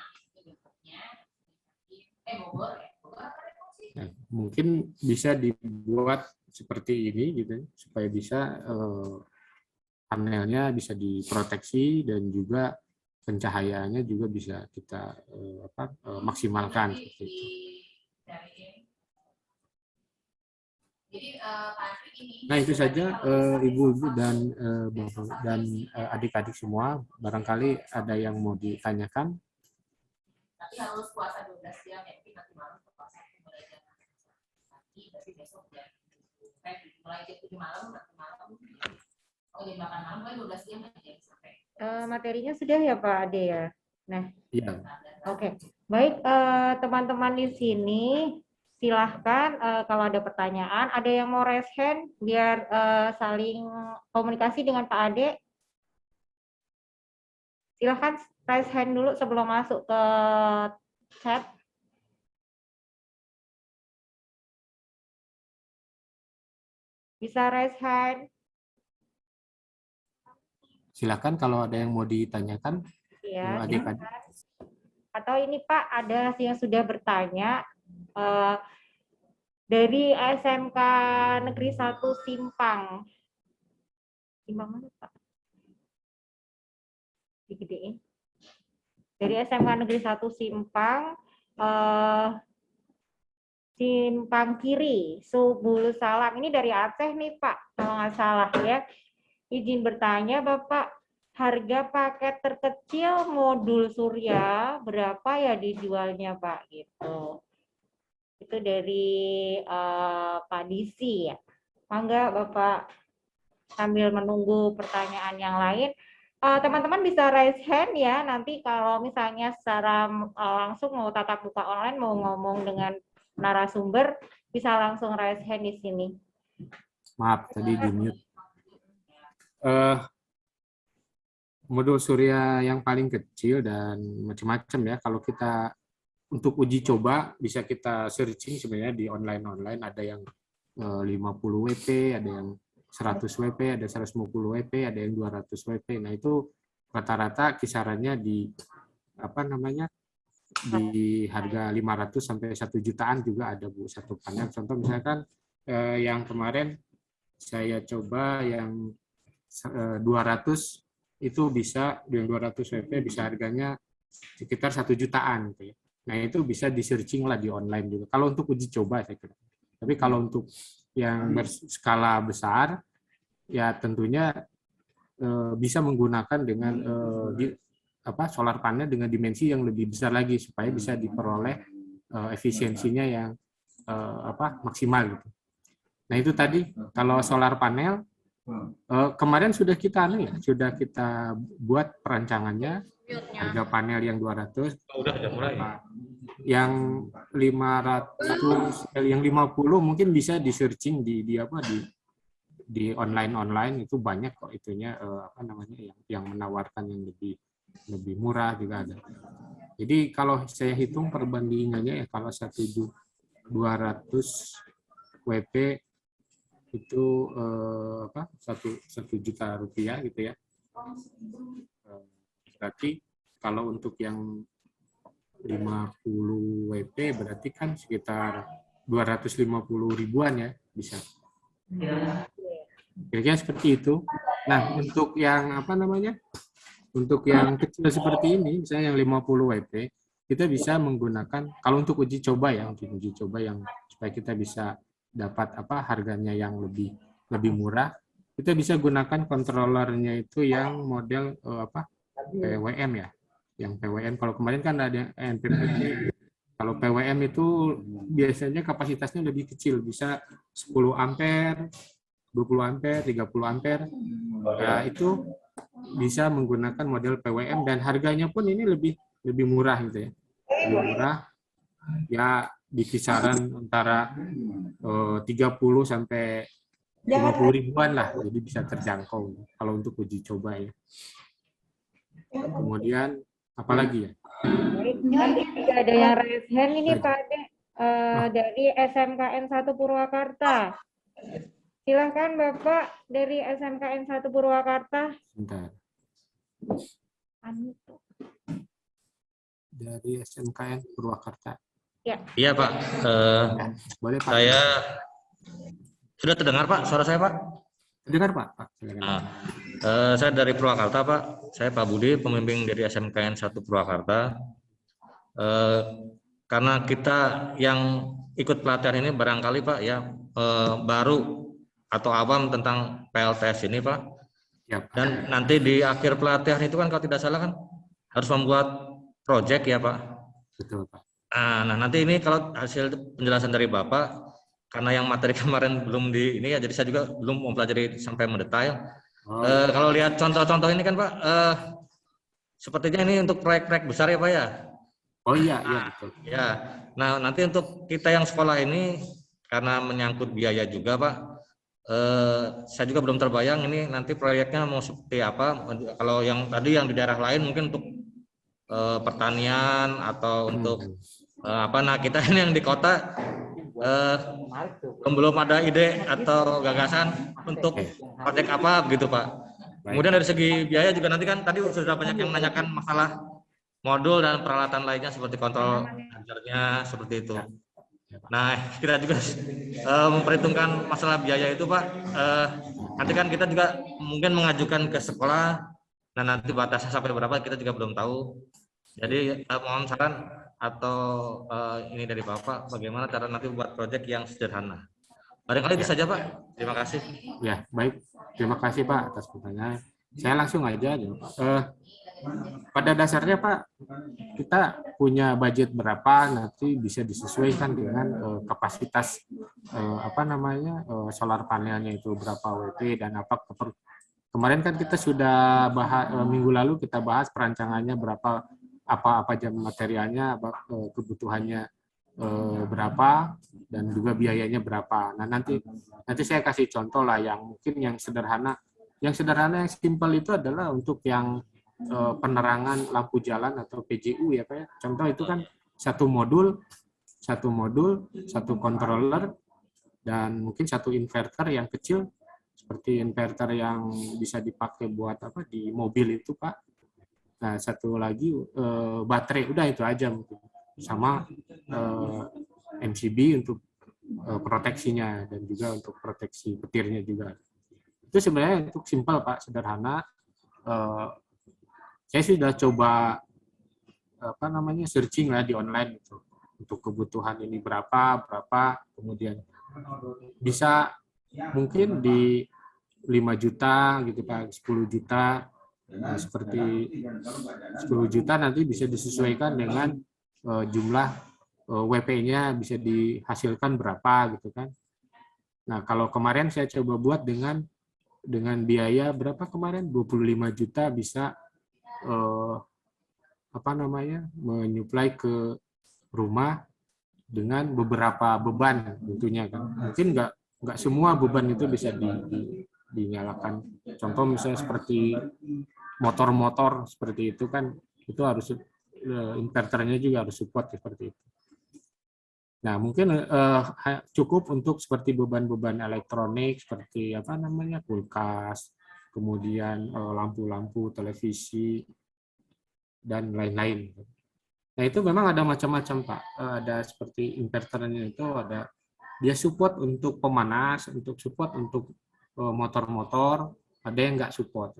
Nah, mungkin bisa dibuat seperti ini gitu supaya bisa panelnya bisa diproteksi dan juga pencahayaannya juga bisa kita maksimalkan seperti itu. Nah itu saja ibu-ibu dan bapak dan adik-adik semua, barangkali ada yang mau ditanyakan. Tapi harus puasa 12 jam ya, mungkin nanti malam puasa mulai jam 6 pagi, berarti besok jam mulai jam 7 malam, nanti malam jam 8 malam, mulai 12 jam aja sampai. Materinya sudah ya Pak Ade ya? Nah, iya. Oke. Baik teman-teman di sini, silahkan kalau ada pertanyaan, ada yang mau raise hand biar saling komunikasi dengan Pak Ade. Silahkan raise hand dulu sebelum masuk ke chat. Bisa raise hand. Silakan kalau ada yang mau ditanyakan. Ya, Adik-adik. atau ini Pak, ada yang sudah bertanya dari SMK Negeri 1 Simpang. Simpang mana Pak? Digedein. Dari SMK Negeri 1 Simpang, Simpang Kiri, Subul Salam. Ini dari Aceh nih Pak, kalau nggak salah ya. Izin bertanya Bapak, harga paket terkecil modul surya berapa ya dijualnya Pak? Gitu. Itu dari Pak Disi ya. Mangga Bapak, sambil menunggu pertanyaan yang lain. Teman-teman bisa raise hand ya, nanti kalau misalnya secara langsung mau tatap muka online, mau ngomong dengan narasumber, bisa langsung raise hand di sini. Maaf, tadi di mute. Modul surya yang paling kecil dan macam-macam ya, kalau kita untuk uji coba bisa kita searching sebenarnya di online, ada yang 50 WP, ada yang 100 WP, ada 150 WP, ada yang 200 WP. Nah itu rata-rata kisarannya di apa namanya, di harga 500 sampai 1 jutaan juga ada Bu satu panel. Contoh misalkan yang kemarin saya coba yang 200 itu bisa, yang 200 WP bisa harganya sekitar 1 jutaan gitu ya. Nah itu bisa di searching lah di online juga. Kalau untuk uji coba saya kira. Tapi kalau untuk yang berskala besar, ya tentunya bisa menggunakan dengan solar panel dengan dimensi yang lebih besar lagi supaya bisa diperoleh efisiensinya yang maksimal gitu. Nah itu tadi kalau solar panel kemarin sudah kita buat perancangannya, harga panel yang 200, yang 500, yang 50 mungkin bisa di searching di di online itu banyak kok itunya apa namanya yang menawarkan yang lebih murah juga ada. Jadi kalau saya hitung perbandingannya ya kalau 1.200 WP itu apa 1 juta rupiah gitu ya. Berarti kalau untuk yang 50 WP berarti kan sekitar 250 ribuan ya bisa. Kira-kira seperti itu. Nah, untuk yang apa namanya? Untuk yang kecil seperti ini, misalnya yang 50 WP, kita bisa menggunakan kalau untuk uji coba ya, untuk uji coba yang supaya kita bisa dapat apa harganya yang lebih murah, kita bisa gunakan controllernya itu yang model apa? PWM ya. Yang PWM kalau kemarin kan ada NPPT. Kalau PWM itu biasanya kapasitasnya lebih kecil, bisa 10 ampere, 20 ampere, 30 ampere. Ya, itu bisa menggunakan model PWM dan harganya pun ini lebih murah gitu ya. Lebih murah ya di kisaran antara 30 sampai 50 ribuan lah. Jadi bisa terjangkau kalau untuk uji coba ya. Kemudian apalagi ya? Nanti juga ada yang raise hand ini Pak Ade dari SMKN 1 Purwakarta. Silahkan Bapak dari SMKN 1 Purwakarta. Bentar. Dari SMKN Purwakarta. Ya. Iya Pak. Boleh Pak. Saya sudah terdengar Pak suara saya Pak? Dengar Pak. Nah, saya dari Purwakarta Pak. Saya Pak Budi, pembimbing dari SMKN 1 Purwakarta. Karena kita yang ikut pelatihan ini barangkali Pak ya baru atau awam tentang PLTS ini Pak. Ya, Pak. Dan nanti di akhir pelatihan itu kan kalau tidak salah kan harus membuat proyek ya Pak. Betul Pak. Nah nanti ini kalau hasil penjelasan dari Bapak, karena yang materi kemarin belum di ini ya, jadi saya juga belum mempelajari sampai mendetail. Kalau lihat contoh-contoh ini kan Pak, sepertinya ini untuk proyek-proyek besar ya Pak ya. Oh iya, iya betul. Ya, nah nanti untuk kita yang sekolah ini karena menyangkut biaya juga Pak, saya juga belum terbayang ini nanti proyeknya mau seperti apa. Kalau yang tadi yang di daerah lain mungkin untuk pertanian atau untuk apa. Nah kita ini yang di kota belum ada ide atau gagasan untuk proyek apa begitu Pak. Kemudian dari segi biaya juga nanti kan tadi sudah banyak yang menanyakan masalah modul dan peralatan lainnya seperti kontrol chargernya seperti itu. Nah kita juga memperhitungkan masalah biaya itu Pak. Nanti kan kita juga mungkin mengajukan ke sekolah. Nah nanti batasnya sampai berapa kita juga belum tahu. Jadi mohon saran atau ini dari Bapak bagaimana cara nanti buat proyek yang sederhana. Barangkali itu saja Pak. Terima kasih. Ya baik. Terima kasih Pak atas pertanyaan. Saya langsung aja. Pada dasarnya Pak, kita punya budget berapa nanti bisa disesuaikan dengan kapasitas apa namanya solar panelnya itu berapa WP dan apa. Kemarin kan kita sudah bahas minggu lalu kita bahas perancangannya berapa apa aja materialnya, kebutuhannya berapa dan juga biayanya berapa. Nah nanti saya kasih contoh lah yang mungkin yang sederhana yang simpel itu adalah untuk yang penerangan lampu jalan atau PJU ya Pak ya. Contoh itu kan satu modul, satu controller dan mungkin satu inverter yang kecil seperti inverter yang bisa dipakai buat apa di mobil itu Pak. Nah satu lagi baterai, udah itu aja mungkin sama MCB untuk proteksinya dan juga untuk proteksi petirnya juga. Itu sebenarnya untuk simpel Pak, sederhana. Saya sudah coba apa namanya searching lah di online itu untuk kebutuhan ini berapa, kemudian bisa mungkin di 5 juta gitu Pak, 10 juta. Nah, seperti 10 juta nanti bisa disesuaikan dengan jumlah WP-nya bisa dihasilkan berapa gitu kan. Nah, kalau kemarin saya coba buat dengan biaya berapa kemarin? 25 juta bisa apa namanya? Menyuplai ke rumah dengan beberapa beban tentunya kan. Mungkin nggak semua beban itu bisa dinyalakan. Contoh misalnya seperti motor-motor seperti itu kan, itu harus inverternya juga harus support seperti itu. Nah, mungkin cukup untuk seperti beban-beban elektronik seperti apa namanya kulkas, kemudian lampu-lampu, televisi, dan lain-lain. Nah, itu memang ada macam-macam, Pak. Ada seperti inverternya itu ada dia support untuk pemanas, untuk support untuk motor-motor, ada yang nggak support.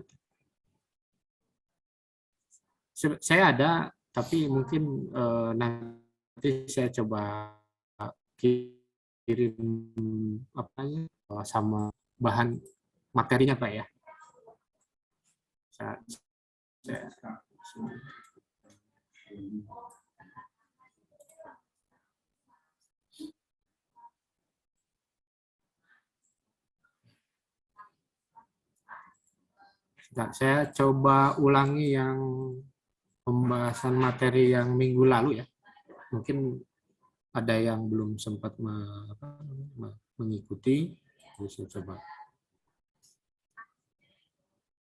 Saya ada, tapi mungkin nanti saya coba kirim apanya sama bahan materinya, Pak ya. Saya coba ulangi yang pembahasan materi yang minggu lalu ya. Mungkin ada yang belum sempat mengikuti, bisa coba.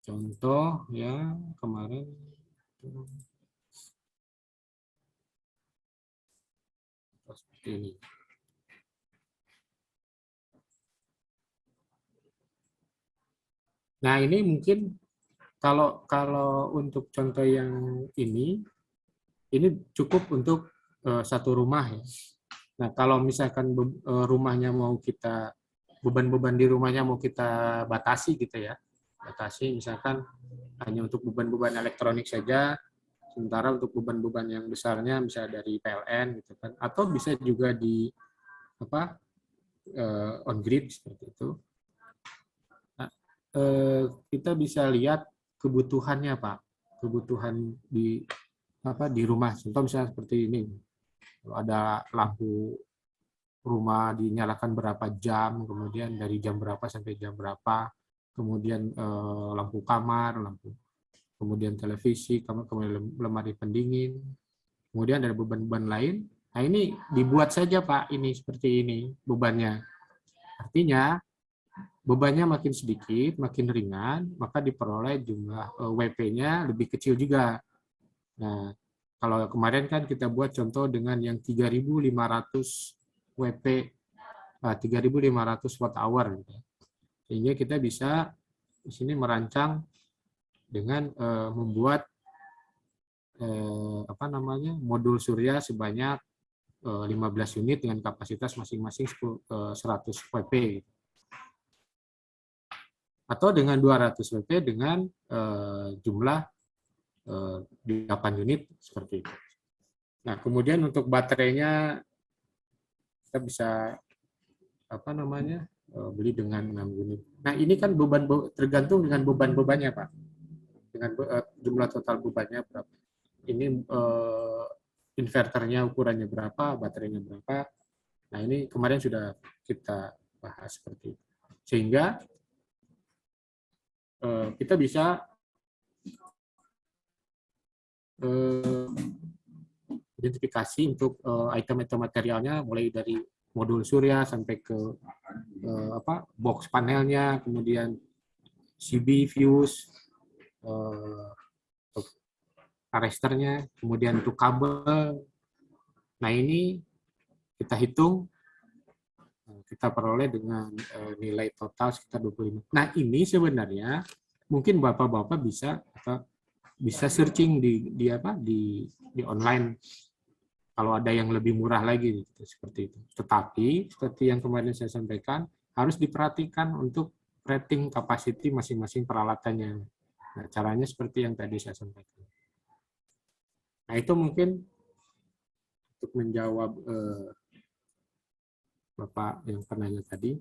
Contoh ya kemarin seperti ini. Nah, ini mungkin kalau untuk contoh yang ini cukup untuk satu rumah ya. Nah, kalau misalkan rumahnya mau kita beban-beban di rumahnya mau kita batasi gitu ya. Batasi misalkan hanya untuk beban-beban elektronik saja, sementara untuk beban-beban yang besarnya misalnya dari PLN gitu kan, atau bisa juga di on grid seperti itu. Nah, kita bisa lihat kebutuhannya, Pak, kebutuhan di rumah. Contoh misalnya seperti ini, kalau ada lampu rumah dinyalakan berapa jam, kemudian dari jam berapa sampai jam berapa, kemudian lampu kamar, kemudian televisi, kemudian lemari pendingin, kemudian ada beban-beban lain. Nah, ini dibuat saja, Pak, ini seperti ini bebannya. Artinya bebannya makin sedikit, makin ringan, maka diperoleh jumlah WP-nya lebih kecil juga. Nah, kalau kemarin kan kita buat contoh dengan yang 3.500 WP, 3.500 watt hour. Sehingga kita bisa di sini merancang dengan membuat modul surya sebanyak 15 unit dengan kapasitas masing-masing 100 WP. Atau dengan 200 WP dengan jumlah 8 unit seperti itu. Nah, kemudian untuk baterainya kita bisa beli dengan 6 unit. Nah, ini kan tergantung dengan beban-bebannya, Pak. Dengan jumlah total bebannya berapa. Ini inverternya ukurannya berapa, baterainya berapa. Nah, ini kemarin sudah kita bahas seperti itu. Sehingga kita bisa identifikasi untuk item-item materialnya mulai dari modul surya sampai ke box panelnya, kemudian CB fuse, arresternya, kemudian untuk kabel. Nah, ini kita hitung, kita peroleh dengan nilai total sekitar 25. Nah, ini sebenarnya mungkin Bapak-bapak bisa searching di online kalau ada yang lebih murah lagi gitu, seperti itu. Tetapi seperti yang kemarin saya sampaikan, harus diperhatikan untuk rating capacity masing-masing peralatannya. Nah, caranya seperti yang tadi saya sampaikan. Nah, itu mungkin untuk menjawab Bapak yang penanya tadi.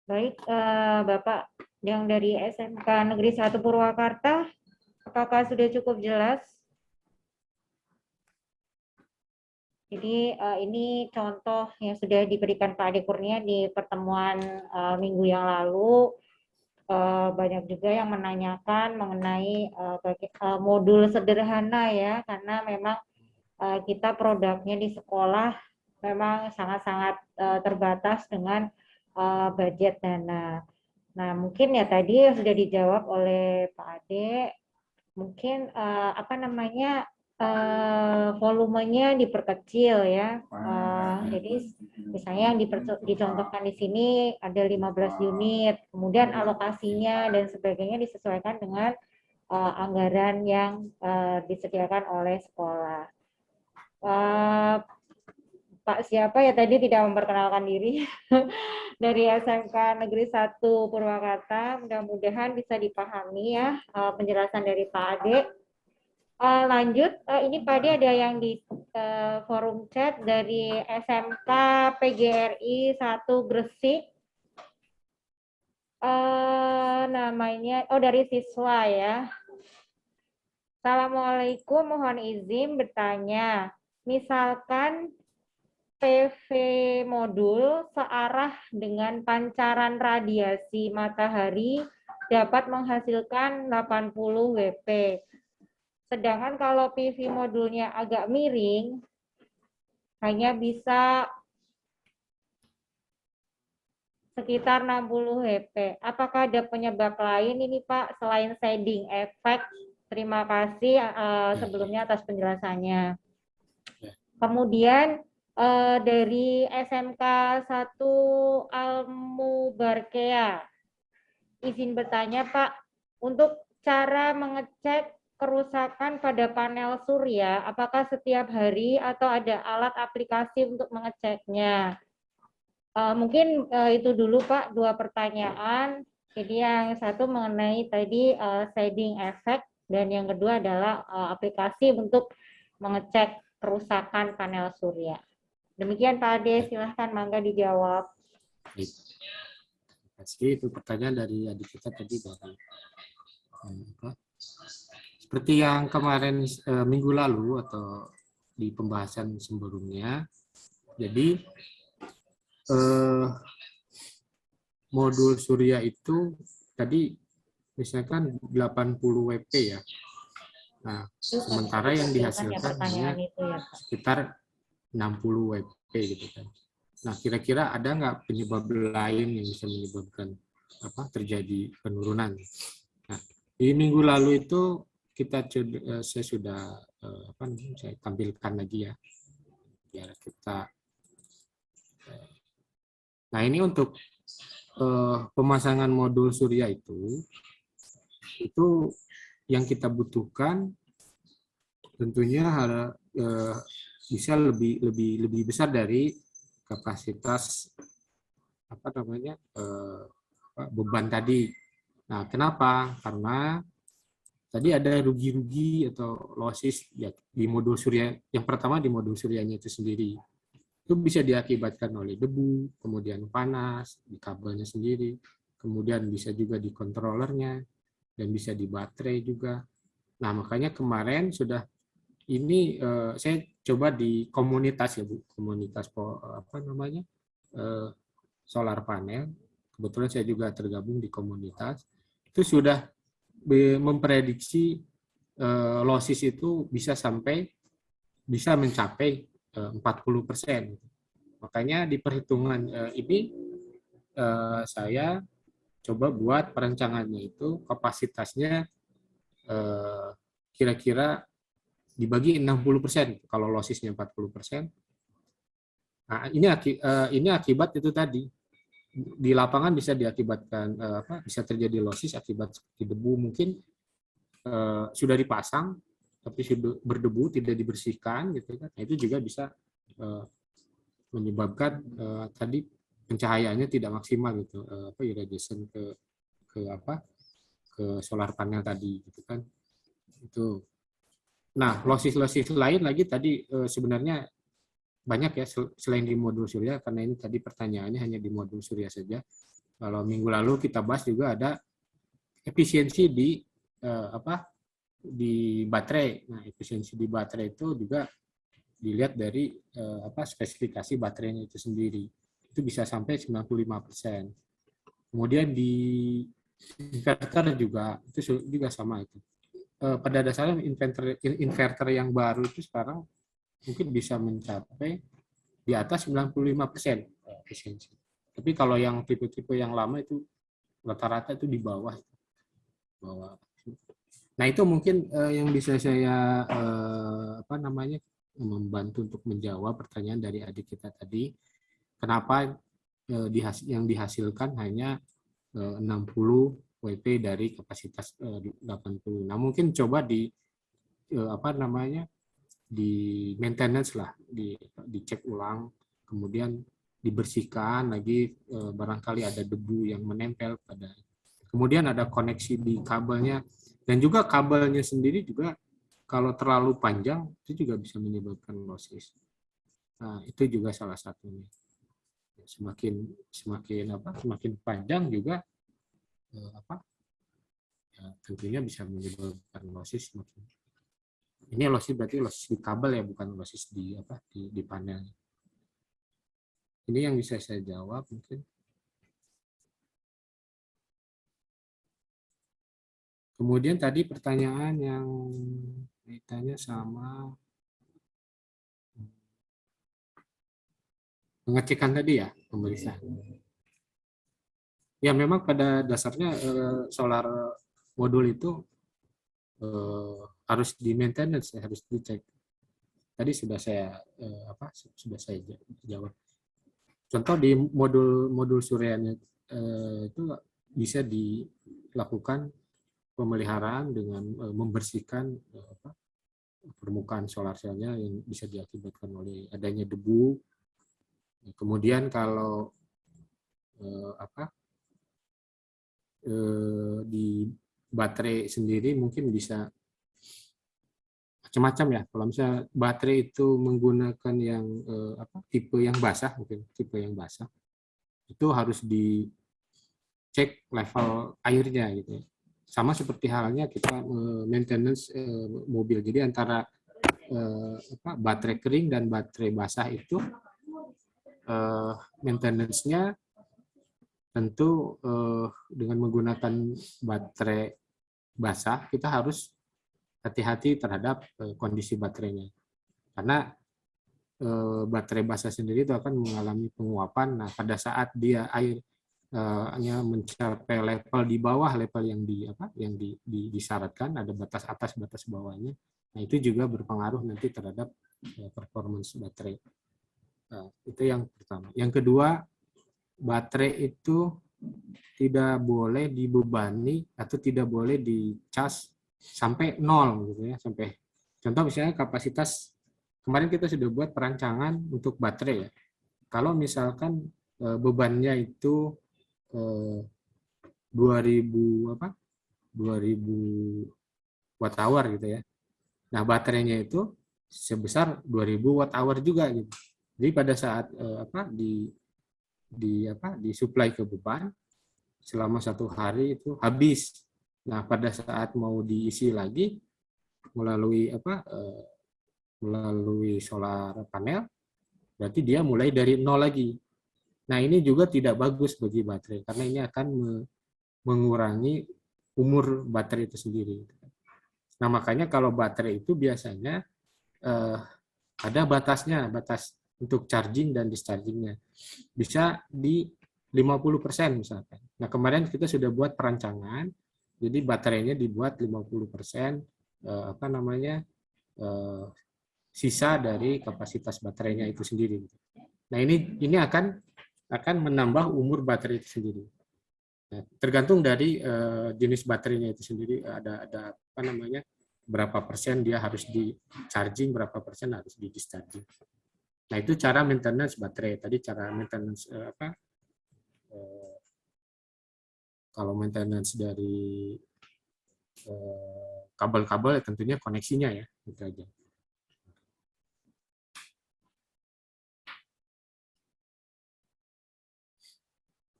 Baik, Bapak yang dari SMK Negeri 1 Purwakarta, apakah sudah cukup jelas? Jadi ini contoh yang sudah diberikan Pak Ade Kurnia di pertemuan minggu yang lalu. banyak juga yang menanyakan mengenai modul sederhana ya, karena memang kita produknya di sekolah memang sangat-sangat terbatas dengan budget dana. Nah, mungkin ya tadi sudah dijawab oleh Pak Ade, mungkin volumenya diperkecil ya. Jadi misalnya yang dicontohkan di sini ada 15 unit, kemudian alokasinya dan sebagainya disesuaikan dengan anggaran yang disediakan oleh sekolah. Pak siapa ya tadi tidak memperkenalkan diri dari SMK Negeri 1 Purwakarta, mudah-mudahan bisa dipahami ya penjelasan dari Pak Ade. Lanjut, ini Pak Ade ada yang di forum chat dari SMK PGRI 1 Gresik. Namanya, dari siswa ya. Assalamualaikum, mohon izin bertanya. Misalkan PV modul searah dengan pancaran radiasi matahari dapat menghasilkan 80 WP. Sedangkan kalau PV modulnya agak miring, hanya bisa sekitar 60 WP. Apakah ada penyebab lain ini Pak, selain shading effect? Terima kasih sebelumnya atas penjelasannya. Kemudian dari SMK 1 Al-Mubarkea, izin bertanya Pak, untuk cara mengecek kerusakan pada panel surya, apakah setiap hari atau ada alat aplikasi untuk mengeceknya? Mungkin itu dulu Pak, 2 pertanyaan. Jadi yang satu mengenai tadi shading effect, dan yang kedua adalah aplikasi untuk mengecek kerusakan panel surya. Demikian Pak Ade, silahkan mangga dijawab. Baik. Terima kasih. Itu pertanyaan dari adik kita tadi dari seperti yang kemarin minggu lalu atau di pembahasan sebelumnya. Jadi modul surya itu tadi misalkan 80 WP ya. Nah, sementara yang dihasilkan hanya sekitar 60 WP gitu kan. Nah, kira-kira ada nggak penyebab lain yang bisa menyebabkan terjadi penurunan? Nah, di minggu lalu itu saya sudah saya tampilkan lagi ya, biar kita. Nah, ini untuk pemasangan modul surya itu yang kita butuhkan tentunya bisa lebih besar dari kapasitas beban tadi. Nah, kenapa? Karena tadi ada rugi-rugi atau losses ya, di modul surya. Yang pertama di modul suryanya itu sendiri. Itu bisa diakibatkan oleh debu, kemudian panas di kabelnya sendiri, kemudian bisa juga di kontrolernya, dan bisa di baterai juga. Nah, makanya kemarin sudah ini saya coba di komunitas ya Bu, komunitas solar panel. Kebetulan saya juga tergabung di komunitas. Itu sudah memprediksi losses itu bisa mencapai 40%. Makanya di perhitungan ini saya coba buat perencangannya itu kapasitasnya kira-kira dibagi 60%. Kalau lossesnya 40%. Nah, ini akibat itu tadi. Di lapangan bisa diakibatkan bisa terjadi losses akibat debu, mungkin sudah dipasang tapi sudah berdebu, tidak dibersihkan gitu kan. Nah, itu juga bisa menyebabkan tadi pencahayaannya tidak maksimal gitu, irradiation ke solar panel tadi gitu kan. Itu. Nah, losses lain lagi tadi sebenarnya banyak ya selain di modul surya, karena ini tadi pertanyaannya hanya di modul surya saja. Kalau minggu lalu kita bahas juga ada efisiensi di baterai. Nah, efisiensi di baterai itu juga dilihat dari spesifikasi baterainya itu sendiri. Itu bisa sampai 95%. Kemudian di Inverter juga itu juga sama itu. Pada dasarnya inverter yang baru itu sekarang mungkin bisa mencapai di atas 95% efisiensi. Tapi kalau yang tipe-tipe yang lama itu rata-rata itu di bawah. Nah, itu mungkin yang bisa saya membantu untuk menjawab pertanyaan dari adik kita tadi. Kenapa yang dihasilkan hanya 60 WP dari kapasitas 80. Nah, mungkin coba di di maintenance lah, dicek ulang, kemudian dibersihkan lagi, barangkali ada debu yang menempel pada. Kemudian ada koneksi di kabelnya, dan juga kabelnya sendiri juga kalau terlalu panjang itu juga bisa menyebabkan losses. Nah, itu juga salah satunya. Semakin panjang juga tentunya bisa menyebabkan losses. Ini losses berarti losses di kabel ya, bukan losses di panel. Ini yang bisa saya jawab mungkin. Kemudian tadi pertanyaan yang ditanya sama pengecekan tadi ya, pemeriksaan. Ya, memang pada dasarnya solar modul itu harus di maintenance, harus dicek. Tadi sudah saya jawab. Contoh di modul suryanya itu bisa dilakukan pemeliharaan dengan membersihkan permukaan solar cell-nya yang bisa diakibatkan oleh adanya debu. Kemudian kalau di baterai sendiri mungkin bisa macam-macam ya. Kalau misalnya baterai itu menggunakan yang tipe yang basah, mungkin tipe yang basah, itu harus dicek level airnya gitu ya. Sama seperti halnya kita maintenance mobil. Jadi antara baterai kering dan baterai basah itu maintenance-nya tentu dengan menggunakan baterai basah kita harus hati-hati terhadap kondisi baterainya. Karena baterai basah sendiri itu akan mengalami penguapan. Nah, pada saat dia airnya mencapai level di bawah level yang disyaratkan, ada batas atas batas bawahnya. Nah, itu juga berpengaruh nanti terhadap performance baterai. Nah, itu yang pertama. Yang kedua, baterai itu tidak boleh dibebani atau tidak boleh dicas sampai 0 gitu ya, sampai contoh misalnya kapasitas kemarin kita sudah buat perancangan untuk baterai ya. Kalau misalkan bebannya itu 2000 watt hour gitu ya. Nah, baterainya itu sebesar 2000 watt hour juga gitu. Jadi pada saat disuplai ke beban selama 1 hari itu habis. Nah, pada saat mau diisi lagi melalui solar panel, berarti dia mulai dari 0 lagi. Nah, ini juga tidak bagus bagi baterai karena ini akan mengurangi umur baterai itu sendiri. Nah, makanya kalau baterai itu biasanya ada batasnya, batas untuk charging dan discharging-nya. Bisa di 50% misalkan. Nah, kemarin kita sudah buat perancangan, jadi baterainya dibuat 50% sisa dari kapasitas baterainya itu sendiri. Nah, ini akan menambah umur baterai itu sendiri. Nah, tergantung dari jenis baterainya itu sendiri, ada berapa persen dia harus di charging, berapa persen harus di discharging. Nah, itu cara maintenance baterai. Tadi cara maintenance kalau maintenance dari kabel-kabel tentunya koneksinya ya, itu aja.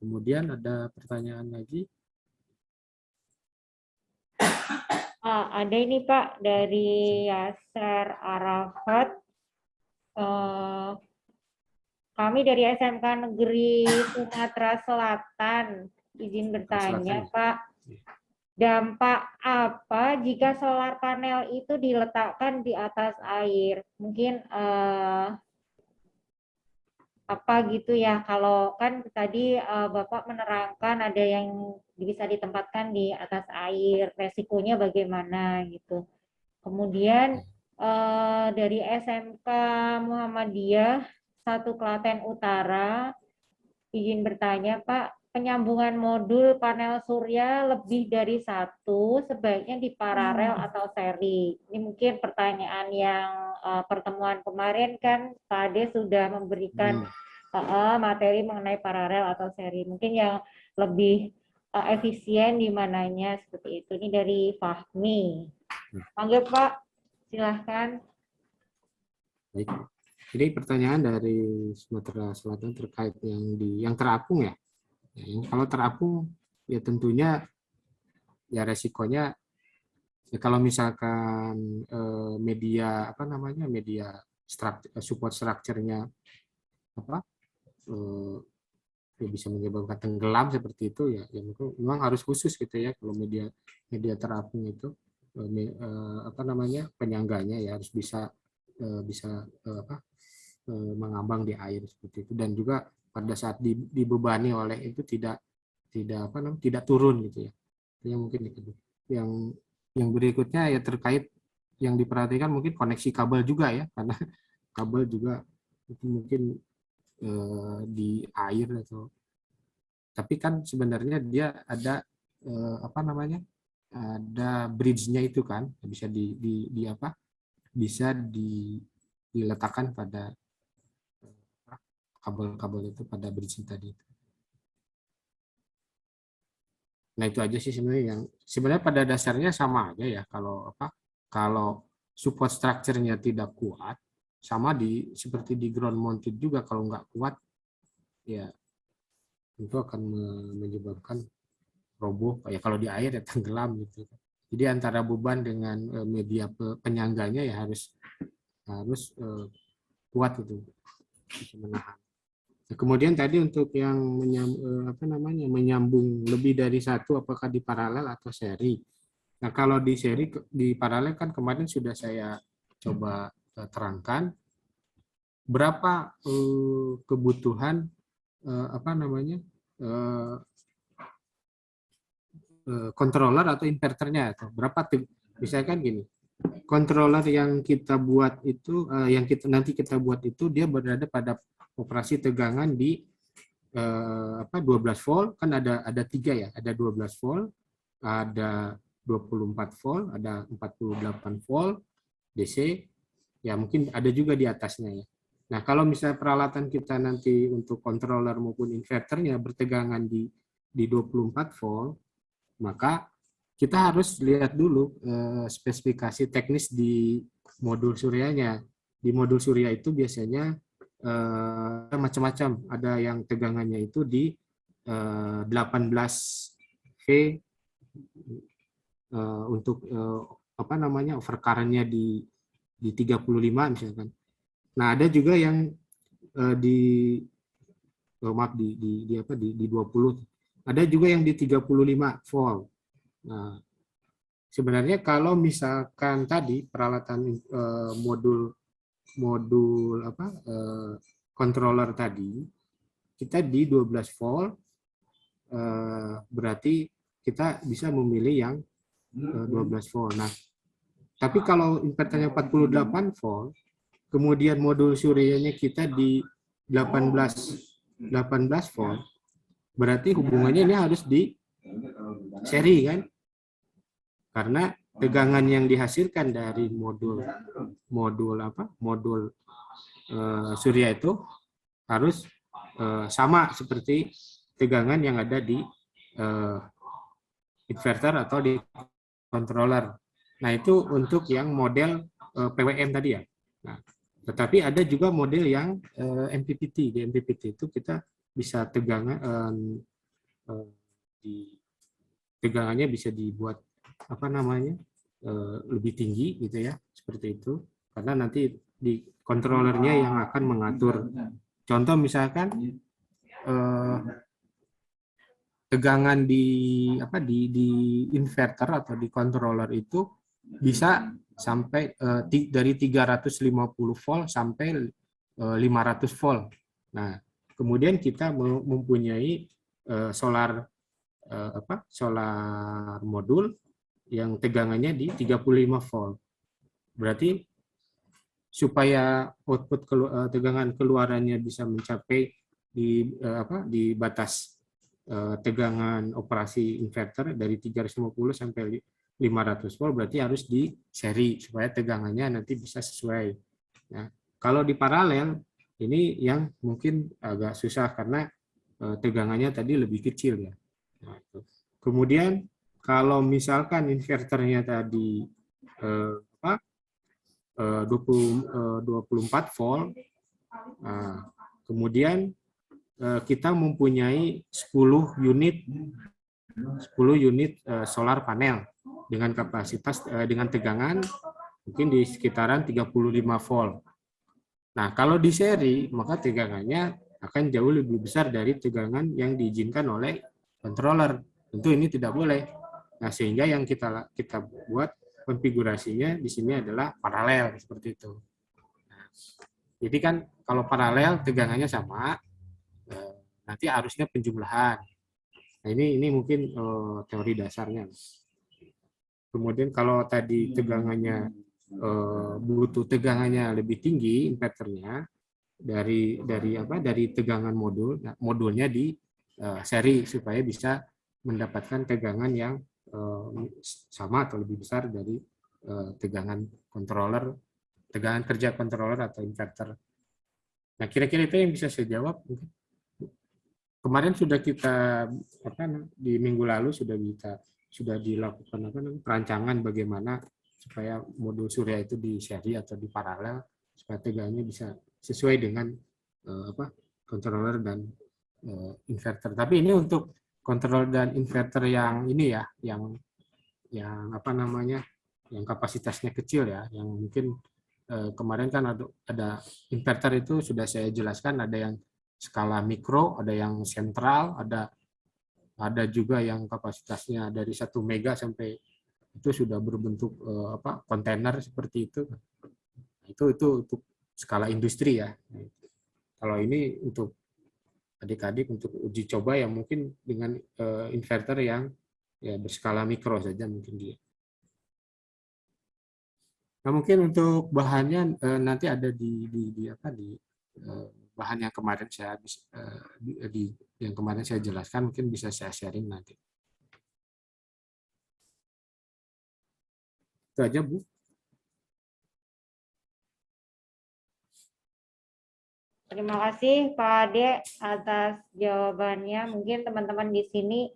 Kemudian ada pertanyaan lagi. Ada ini Pak dari Yasser Arafat. Kami dari SMK Negeri Sumatera Selatan izin bertanya Pak. Dampak apa jika solar panel itu diletakkan di atas air? Mungkin apa gitu ya, kalau kan tadi Bapak menerangkan ada yang bisa ditempatkan di atas air, resikonya bagaimana gitu. Kemudian dari SMK Muhammadiyah 1 Klaten Utara, izin bertanya Pak, penyambungan modul panel surya lebih dari 1 sebaiknya di paralel atau seri? Ini mungkin pertanyaan yang pertemuan kemarin kan Pak Ade sudah memberikan materi mengenai paralel atau seri. Mungkin yang lebih efisien di mananya seperti itu. Ini dari Fahmi. Panggil Pak, silahkan. Baik. Ini pertanyaan dari Sumatera Selatan terkait yang terapung ya. Yang kalau terapung ya tentunya ya resikonya ya kalau misalkan media support structure-nya ya bisa menyebabkan tenggelam seperti itu ya memang harus khusus gitu ya kalau media terapung itu penyangganya ya harus bisa mengambang di air seperti itu, dan juga pada saat dibebani oleh itu tidak turun gitu ya. Yang mungkin itu. Yang berikutnya ya terkait yang diperhatikan mungkin koneksi kabel juga ya, karena kabel juga itu mungkin di air atau tapi kan sebenarnya dia ada ada bridge-nya itu kan bisa bisa diletakkan pada kabel-kabel itu pada bridge tadi. Nah itu aja sih sebenarnya pada dasarnya sama aja ya, kalau support structure-nya tidak kuat sama seperti di ground mounted juga, kalau nggak kuat ya itu akan menyebabkan roboh ya, kalau di air ya tenggelam gitu. Jadi antara beban dengan media penyangganya ya harus kuat itu bisa menahan. Nah, kemudian tadi untuk yang menyambung lebih dari 1 apakah di paralel atau seri. Nah, kalau di seri di paralel kan kemarin sudah saya coba terangkan berapa kebutuhan controller atau inverternya, atau berapa misalkan gini, controller yang kita buat itu nanti kita buat itu dia berada pada operasi tegangan di 12 volt, kan ada 3 ya, ada 12 volt, ada 24 volt, ada 48 volt DC, ya mungkin ada juga di atasnya ya. Nah, kalau misalnya peralatan kita nanti untuk controller maupun inverternya bertegangan di 24 volt, maka kita harus lihat dulu spesifikasi teknis di modul suryanya. Di modul surya itu biasanya macam-macam. Ada yang tegangannya itu di 18 V untuk overcurrent-nya di 35 misalkan. Nah, ada juga yang di 20. Ada juga yang di 35 volt. Nah, sebenarnya kalau misalkan tadi peralatan modul controller tadi kita di 12 volt, berarti kita bisa memilih yang 12 volt. Nah, tapi kalau inverternya 48 volt, kemudian modul suryanya kita di 18 volt, berarti hubungannya ini harus di seri kan? Karena tegangan yang dihasilkan dari modul surya itu harus sama seperti tegangan yang ada di inverter atau di controller. Nah, itu untuk yang model PWM tadi ya. Nah, tetapi ada juga model yang MPPT. Di MPPT itu kita bisa tegangannya bisa dibuat lebih tinggi gitu ya, seperti itu, karena nanti di controllernya yang akan mengatur. Contoh misalkan tegangan di inverter atau di controller itu bisa sampai dari 350 volt sampai 500 volt. Nah, kemudian kita mempunyai solar modul yang tegangannya di 35 volt. Berarti supaya output tegangan keluarannya bisa mencapai di batas tegangan operasi inverter dari 350 sampai 500 volt, berarti harus di seri supaya tegangannya nanti bisa sesuai. Nah, kalau di paralel ini yang mungkin agak susah karena tegangannya tadi lebih kecil ya. Nah, kemudian kalau misalkan inverternya tadi 24 volt, kemudian kita mempunyai 10 unit solar panel dengan kapasitas dengan tegangan mungkin di sekitaran 35 volt. Nah, kalau di seri maka tegangannya akan jauh lebih besar dari tegangan yang diizinkan oleh controller. Tentu ini tidak boleh. Nah, sehingga yang kita buat konfigurasinya di sini adalah paralel seperti itu. Nah, jadi kan kalau paralel tegangannya sama, nanti arusnya penjumlahan. Nah, ini mungkin teori dasarnya. Kemudian kalau tadi tegangannya butuh tegangannya lebih tinggi inverternya dari tegangan modulnya di seri supaya bisa mendapatkan tegangan yang sama atau lebih besar dari tegangan kerja controller atau inverter. Nah, kira-kira itu yang bisa saya jawab. Kemarin sudah kita di minggu lalu sudah dilakukan perancangan bagaimana supaya modul surya itu di seri atau di paralel supaya tegangannya bisa sesuai dengan controller dan inverter. Tapi ini untuk controller dan inverter yang ini ya, yang yang kapasitasnya kecil ya, yang mungkin kemarin kan ada inverter itu sudah saya jelaskan, ada yang skala mikro, ada yang sentral, ada juga yang kapasitasnya dari 1 mega sampai itu sudah berbentuk kontainer seperti itu. Itu untuk skala industri ya. Kalau ini untuk adik-adik untuk uji coba yang mungkin dengan inverter yang ya berskala mikro saja mungkin dia. Nah, mungkin untuk bahannya nanti ada di bahan yang kemarin saya jelaskan, mungkin bisa saya sharing nanti. Itu aja, Bu. Terima kasih Pak Ade atas jawabannya. Mungkin teman-teman di sini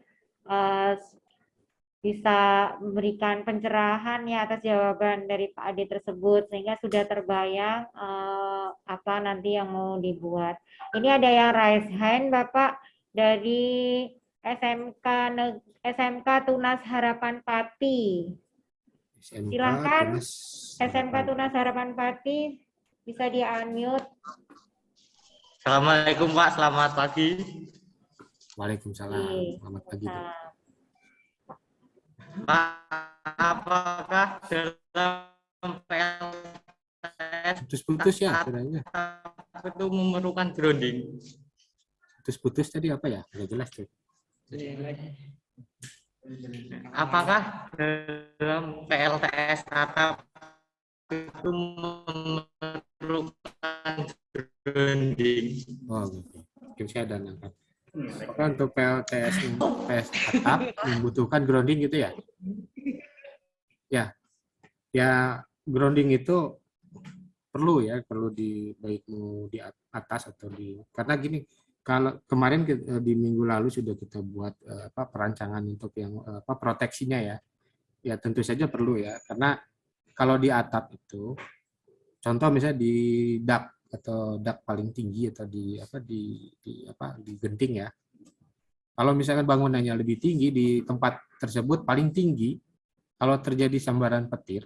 bisa memberikan pencerahan ya atas jawaban dari Pak Ade tersebut, sehingga sudah terbayang apa nanti yang mau dibuat. Ini ada yang raise hand, Bapak, dari SMK Tunas Harapan Pati. Silakan SMK Tunas Harapan Pati, bisa di-unmute. Assalamualaikum Pak, selamat pagi. Waalaikumsalam, selamat pagi. Pak, apakah dalam PLTS putus-putus ya suaranya? itu memerlukan grounding? Putus-putus tadi apa ya? Nggak jelas tuh. Apakah dalam PLTS atap itu memerlukan grounding? Oh gitu. Mungkin saya ada nangkap. Apakah untuk PLTS atap membutuhkan grounding gitu ya? Ya grounding itu perlu baik di atas atau karena gini, kalau kemarin di minggu lalu sudah kita buat perancangan untuk yang proteksinya ya. Ya tentu saja perlu ya, karena kalau di atap itu contoh misalnya di dak paling tinggi atau di genting ya. Kalau misalkan bangunannya lebih tinggi di tempat tersebut paling tinggi, kalau terjadi sambaran petir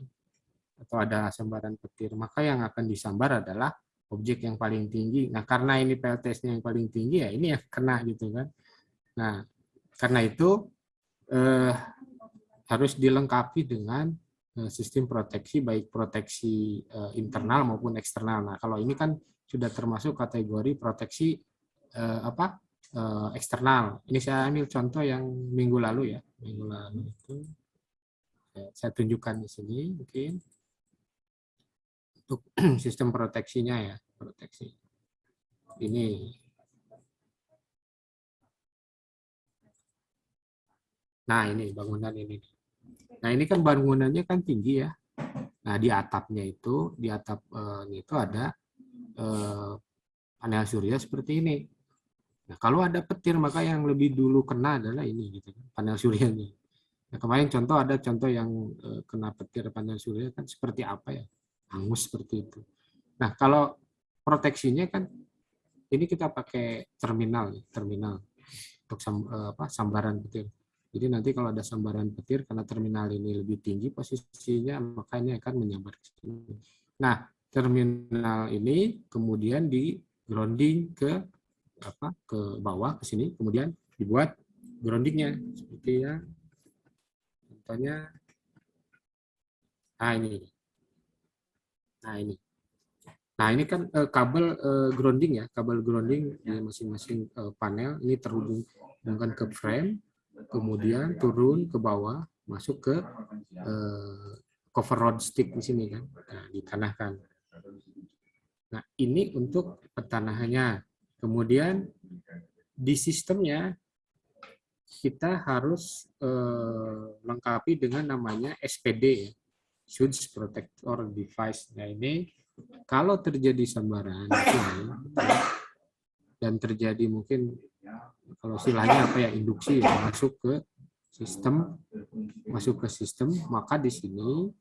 atau ada sambaran petir, maka yang akan disambar adalah objek yang paling tinggi. Nah, karena ini PLTS-nya yang paling tinggi ya ini yang kena gitu kan. Nah, karena itu harus dilengkapi dengan sistem proteksi, baik proteksi internal maupun eksternal. Nah, kalau ini kan sudah termasuk kategori proteksi eksternal. Ini saya ambil contoh yang minggu lalu ya. Minggu lalu itu saya tunjukkan di sini mungkin untuk sistem proteksinya ya, proteksi. Ini. Nah, ini bangunan ini. Nah, ini kan bangunannya kan tinggi ya. Nah, di atapnya itu, di atap itu ada panel surya seperti ini. Nah, kalau ada petir maka yang lebih dulu kena adalah ini gitu, panel suryanya. Nah, kemarin ada contoh yang kena petir panel surya kan seperti apa ya? Hangus seperti itu. Nah, kalau proteksinya kan ini kita pakai terminal untuk sambaran petir. Jadi nanti kalau ada sambaran petir karena terminal ini lebih tinggi posisinya, maka ini akan menyambar ke sini. Nah, terminal ini kemudian di grounding ke bawah ke sini, kemudian dibuat groundingnya seperti ya. Contohnya, nah ini kan kabel grounding ya, kabel grounding di masing-masing panel ini terhubungkan ke frame, kemudian turun ke bawah, masuk ke cover rod stick di sini kan, nah, ditanahkan. Nah ini untuk pertanahannya. Kemudian di sistemnya kita harus lengkapi dengan namanya SPD, Surge Protector Device. Nah ini kalau terjadi sambaran dan terjadi mungkin kalau istilahnya apa ya, induksi ya, masuk ke sistem, maka di sini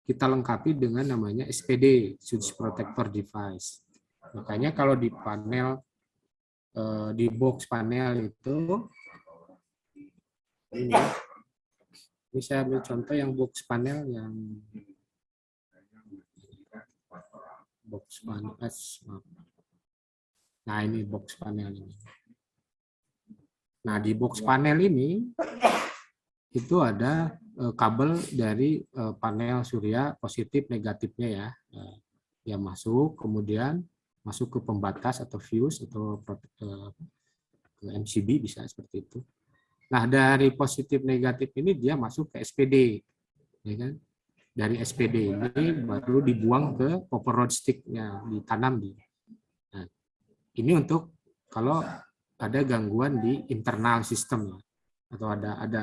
kita lengkapi dengan namanya SPD, Surge Protector Device. Makanya kalau di panel di box panel itu ini saya ambil contoh yang box panel yang box panel. Nah ini box panel ini. Nah di box panel ini itu ada kabel dari panel surya positif negatifnya ya, yang masuk, kemudian masuk ke pembatas atau fuse atau ke MCB bisa seperti itu. Nah dari positif negatif ini dia masuk ke SPD, ya kan? Dari SPD ini baru dibuang ke copper rod stick-nya, ditanam di. Nah, ini untuk kalau ada gangguan di internal sistem atau ada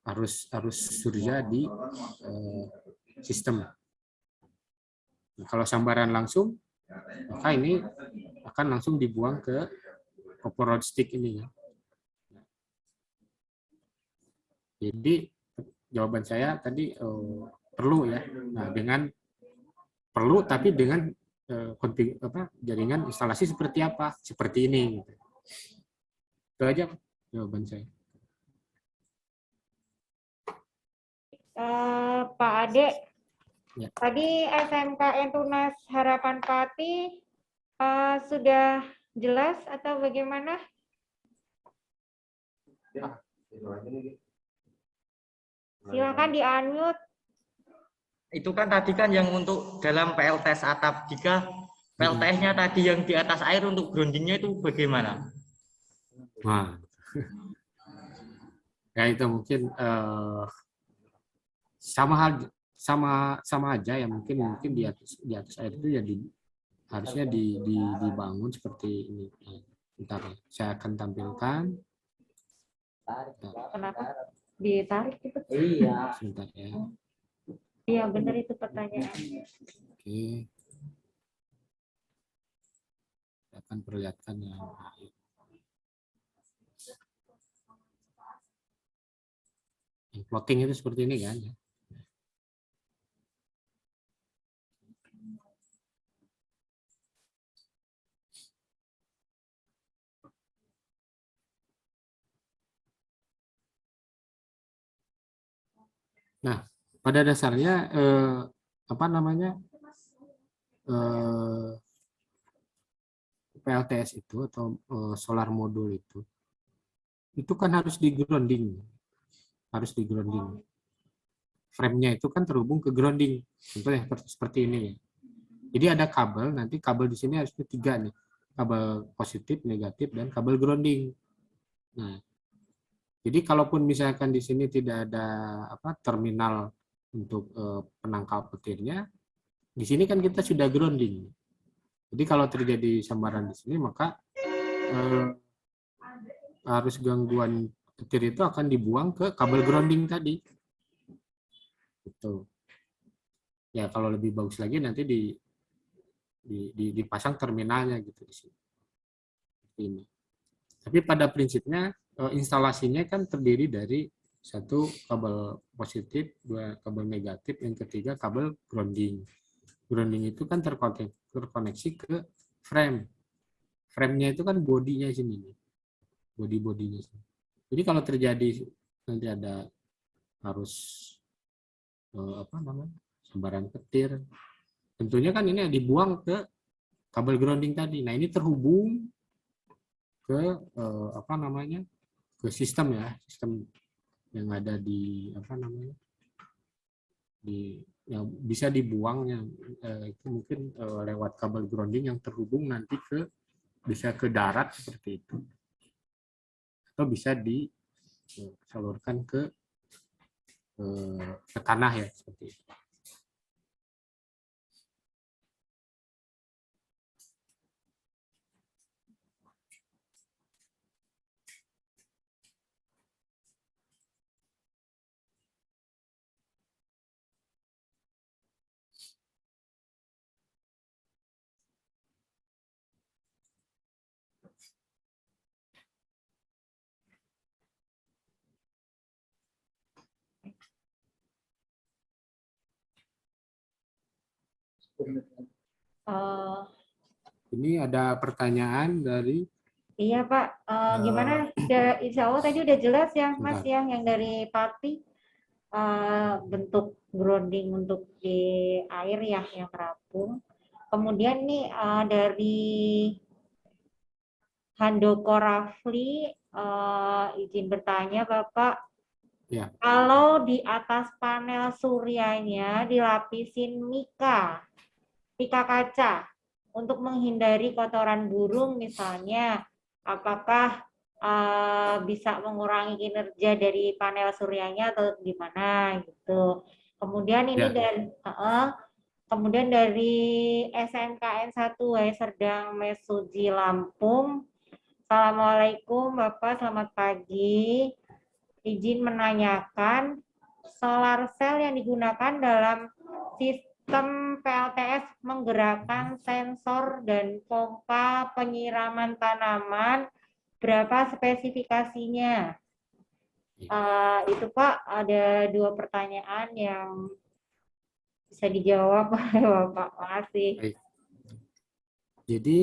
harus surya di sistem. Nah, kalau sambaran langsung, maka ini akan langsung dibuang ke copper rod stick ini ya. Jadi jawaban saya tadi perlu ya. Nah, perlu tapi dengan jaringan instalasi seperti apa? Seperti ini. Itu aja jawaban saya. Pak Ade, ya. Tadi SMKN Tunas Harapan Pati sudah jelas atau bagaimana? Silakan di-unmute. Itu kan tadi kan yang untuk dalam PLTS atap, jika PLTS-nya tadi yang di atas air untuk grounding-nya itu bagaimana? Nah, ya itu mungkin sama aja ya, mungkin di atas air itu ya harusnya dibangun seperti ini. Bentar, saya akan tampilkan. Kenapa ditarik itu? Iya. Sebentar ya. Iya benar itu pertanyaan. Oke. Saya akan perlihatkan yang air. Yang plotting itu seperti ini kan ya. Nah, pada dasarnya PLTS itu atau solar modul itu kan harus di grounding, frame-nya itu kan terhubung ke grounding, contohnya seperti ini ya. Jadi ada kabel, nanti kabel di sini harusnya 3 nih, kabel positif, negatif, dan kabel grounding. Nah, jadi kalaupun misalkan di sini tidak ada terminal untuk penangkal petirnya, di sini kan kita sudah grounding. Jadi kalau terjadi sambaran di sini, maka arus gangguan petir itu akan dibuang ke kabel grounding tadi. Gitu. Ya kalau lebih bagus lagi nanti dipasang terminalnya gitu di sini. Ini. Tapi pada prinsipnya instalasinya kan terdiri dari 1 kabel positif, 2 kabel negatif, yang ketiga kabel grounding. Grounding itu kan terkoneksi ke frame. Frame-nya itu kan bodinya sini nih. Bodinya sini. Jadi kalau terjadi nanti ada arus sambaran petir, tentunya kan ini dibuang ke kabel grounding tadi. Nah, ini terhubung ke ke sistem yang ada di yang bisa dibuangnya itu mungkin lewat kabel grounding yang terhubung nanti bisa ke darat seperti itu, atau bisa disalurkan ke tanah ya seperti itu. Ini ada pertanyaan dari. Iya Pak, gimana? Insya Allah tadi udah jelas ya Mas ya, yang dari Pati bentuk grounding untuk di air ya yang terapung. Kemudian nih dari Handoko Rafli izin bertanya Bapak, Ya. kalau di atas panel suryanya dilapisin mika kaca untuk menghindari kotoran burung misalnya, apakah bisa mengurangi kinerja dari panel suryanya atau gimana gitu. Kemudian ini kemudian dari SMKN 1 Serdang Mesuji Lampung. Assalamualaikum Bapak, selamat pagi. Izin menanyakan, solar cell yang digunakan dalam sistem PLTS menggerakkan sensor dan pompa penyiraman tanaman, berapa spesifikasinya? Itu Pak, ada 2 pertanyaan yang bisa dijawab oleh Bapak. Makasih. Baik. Jadi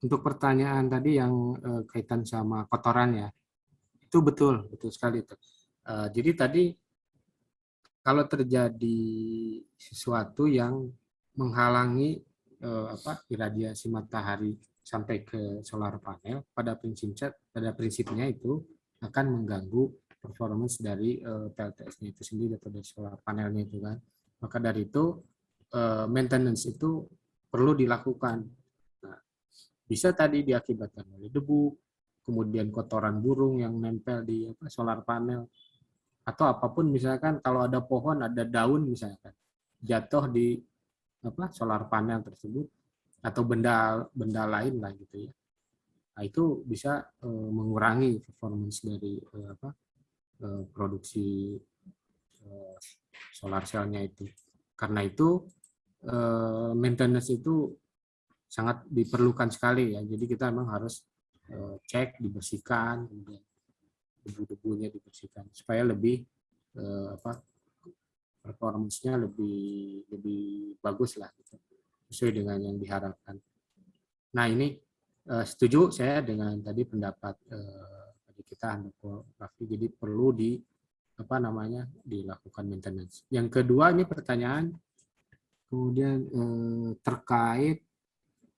untuk pertanyaan tadi yang kaitan sama kotoran ya, itu betul sekali itu. Jadi tadi kalau terjadi sesuatu yang menghalangi iradiasi matahari sampai ke solar panel, pada prinsipnya itu akan mengganggu performance dari PLTS-nya itu sendiri atau dari solar panelnya itu kan. Maka dari itu maintenance itu perlu dilakukan. Nah, bisa tadi diakibatkan oleh debu, kemudian kotoran burung yang nempel di solar panel, atau apapun, misalkan kalau ada pohon, ada daun misalkan jatuh di solar panel tersebut, atau benda lain lah gitu ya. Nah, itu bisa mengurangi performance dari produksi solar cell-nya itu. Karena itu maintenance itu sangat diperlukan sekali ya. Jadi kita memang harus cek, dibersihkan, kemudian debu-debunya dibersihkan supaya lebih performance-nya lebih bagus lah gitu, sesuai dengan yang diharapkan. Nah, ini setuju saya dengan tadi pendapat kita Handoko Rafli, jadi perlu dilakukan maintenance. Yang kedua, ini pertanyaan kemudian terkait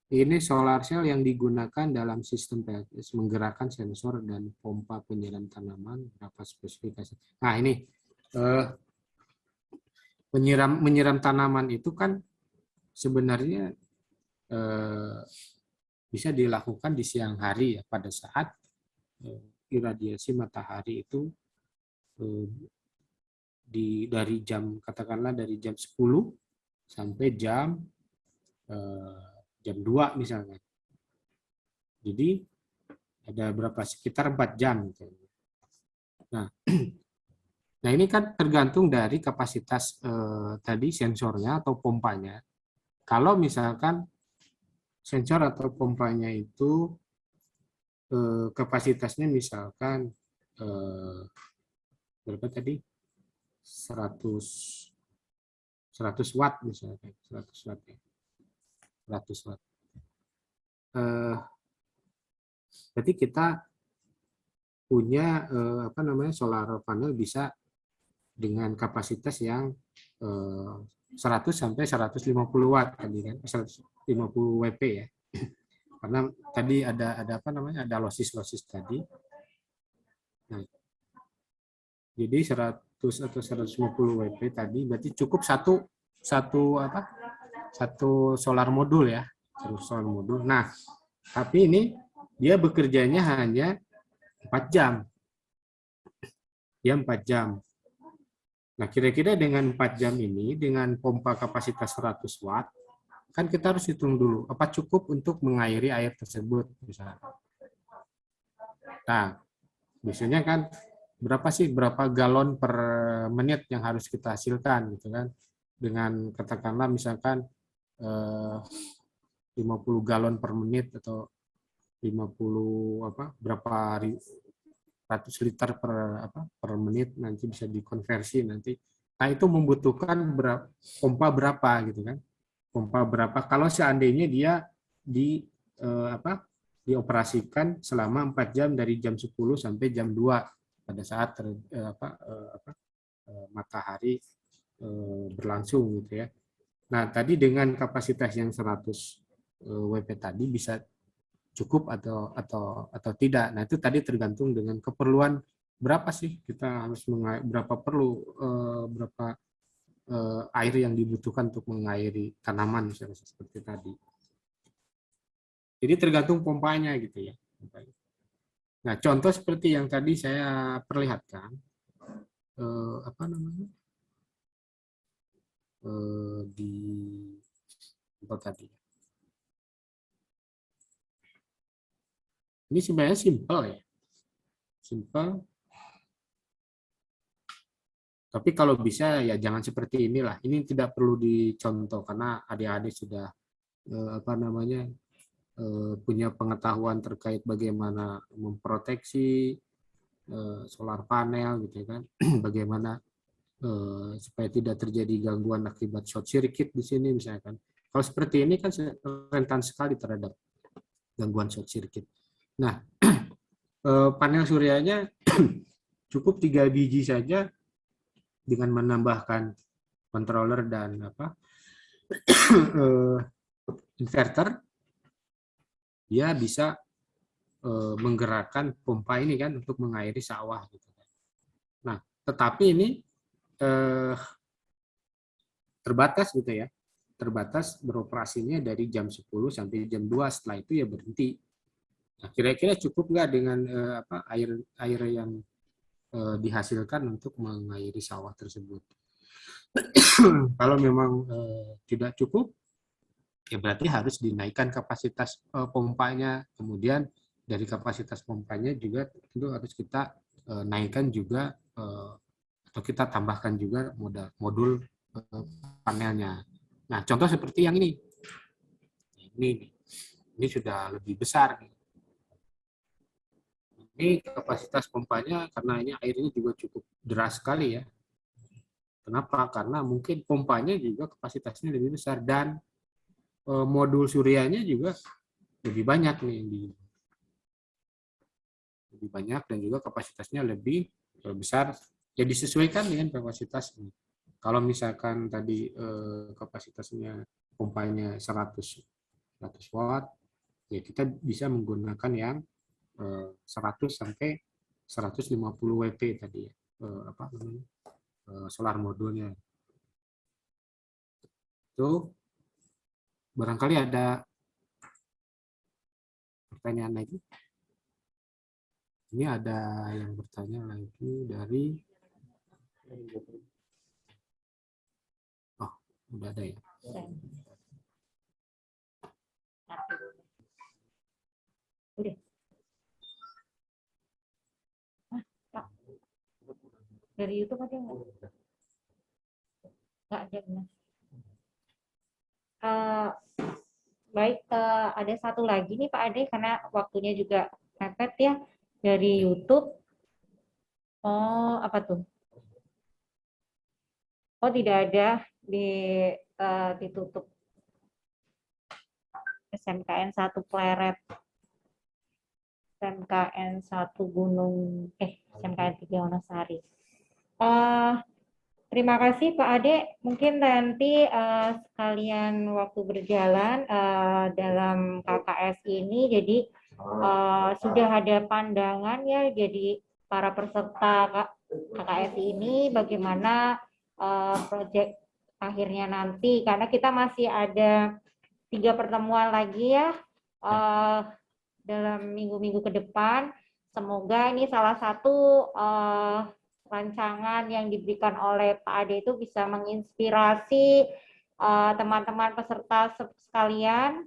Ini solar cell yang digunakan dalam sistem PLTS menggerakkan sensor dan pompa penyiram tanaman. Berapa spesifikasi? Nah ini menyiram tanaman itu kan sebenarnya bisa dilakukan di siang hari ya, pada saat iradiasi matahari itu dari jam, katakanlah dari jam 10 sampai jam 2 misalnya. Jadi ada berapa, sekitar 4 jam. Nah, nah ini kan tergantung dari kapasitas tadi sensornya atau pompanya. Kalau misalkan sensor atau pompanya itu kapasitasnya misalkan berapa tadi? 100 watt misalnya, 100 watt ya. 100 watt. Berarti kita punya solar panel bisa dengan kapasitas yang 100 sampai 150 watt tadi kan, 150 WP ya. Karena tadi ada losis tadi. Nah, jadi 100 atau 150 WP tadi berarti cukup satu solar modul ya, satu solar modul. Nah, tapi ini dia bekerjanya hanya 4 jam. Dia 4 jam. Nah, kira-kira dengan 4 jam ini, dengan pompa kapasitas 100 watt, kan kita harus hitung dulu, apa cukup untuk mengairi air tersebut, misalnya. Nah, biasanya kan berapa galon per menit yang harus kita hasilkan, gitu kan? Dengan katakanlah misalkan 50 galon per menit atau 50 berapa ratus liter per menit, nanti bisa dikonversi nanti. Nah, itu membutuhkan pompa berapa gitu kan? Pompa berapa kalau seandainya dia dioperasikan selama 4 jam dari jam 10 sampai jam 2 pada saat matahari berlangsung gitu ya. Nah, tadi dengan kapasitas yang 100 WP tadi bisa cukup atau tidak. Nah, itu tadi tergantung dengan keperluan berapa sih kita harus berapa air yang dibutuhkan untuk mengairi tanaman misalnya seperti tadi. Jadi tergantung pompanya gitu ya. Nah, contoh seperti yang tadi saya perlihatkan di tempat tadi. Ini sebenarnya simpel ya. Simpel. Tapi kalau bisa ya jangan seperti inilah. Ini tidak perlu dicontoh karena adik-adik sudah punya pengetahuan terkait bagaimana memproteksi solar panel gitu kan. Bagaimana supaya tidak terjadi gangguan akibat short circuit di sini misalkan. Kalau seperti ini kan rentan sekali terhadap gangguan short circuit. Nah, panel suryanya cukup 3 biji saja dengan menambahkan controller dan inverter, dia bisa menggerakkan pompa ini kan untuk mengairi sawah gitu. Nah, tetapi ini terbatas gitu ya. Terbatas beroperasinya dari jam 10 sampai jam 2, setelah itu ya berhenti. Nah, kira-kira cukup nggak dengan air yang dihasilkan untuk mengairi sawah tersebut? Kalau memang tidak cukup, ya berarti harus dinaikkan kapasitas pompanya. Kemudian dari kapasitas pompanya juga tentu harus kita naikkan juga atau kita tambahkan juga modul panelnya. Nah, contoh seperti yang ini. Ini sudah lebih besar. Ini kapasitas pompanya karena ini airnya juga cukup deras sekali ya. Kenapa? Karena mungkin pompanya juga kapasitasnya lebih besar dan modul suryanya juga lebih banyak nih, lebih banyak dan juga kapasitasnya lebih besar. Ya disesuaikan dengan kapasitas ini. Kalau misalkan tadi kapasitasnya pompanya 100 100 watt, ya kita bisa menggunakan yang 100 sampai 150 WP tadi ya, apa namanya, solar modulnya. Itu barangkali ada pertanyaan lagi. Ini ada yang bertanya lagi dari, oh udah ada ya. Udah. Pak. Dari YouTube ada nggak? Nggak ada, Mas. Baik, ada satu lagi nih Pak Ade, karena waktunya juga mepet ya, dari YouTube. Oh, apa tuh? Oh, tidak ada, ditutup. SMKN 1 Pleret. SMKN 1 Gunung, SMKN 3 Wonosari. Terima kasih Pak Ade. Mungkin nanti sekalian waktu berjalan dalam KKS ini, jadi sudah ada pandangan ya, jadi para peserta KKS ini bagaimana proyek akhirnya nanti, karena kita masih ada 3 pertemuan lagi ya dalam minggu-minggu ke depan. Semoga ini salah satu rancangan yang diberikan oleh Pak Ade itu bisa menginspirasi teman-teman peserta sekalian.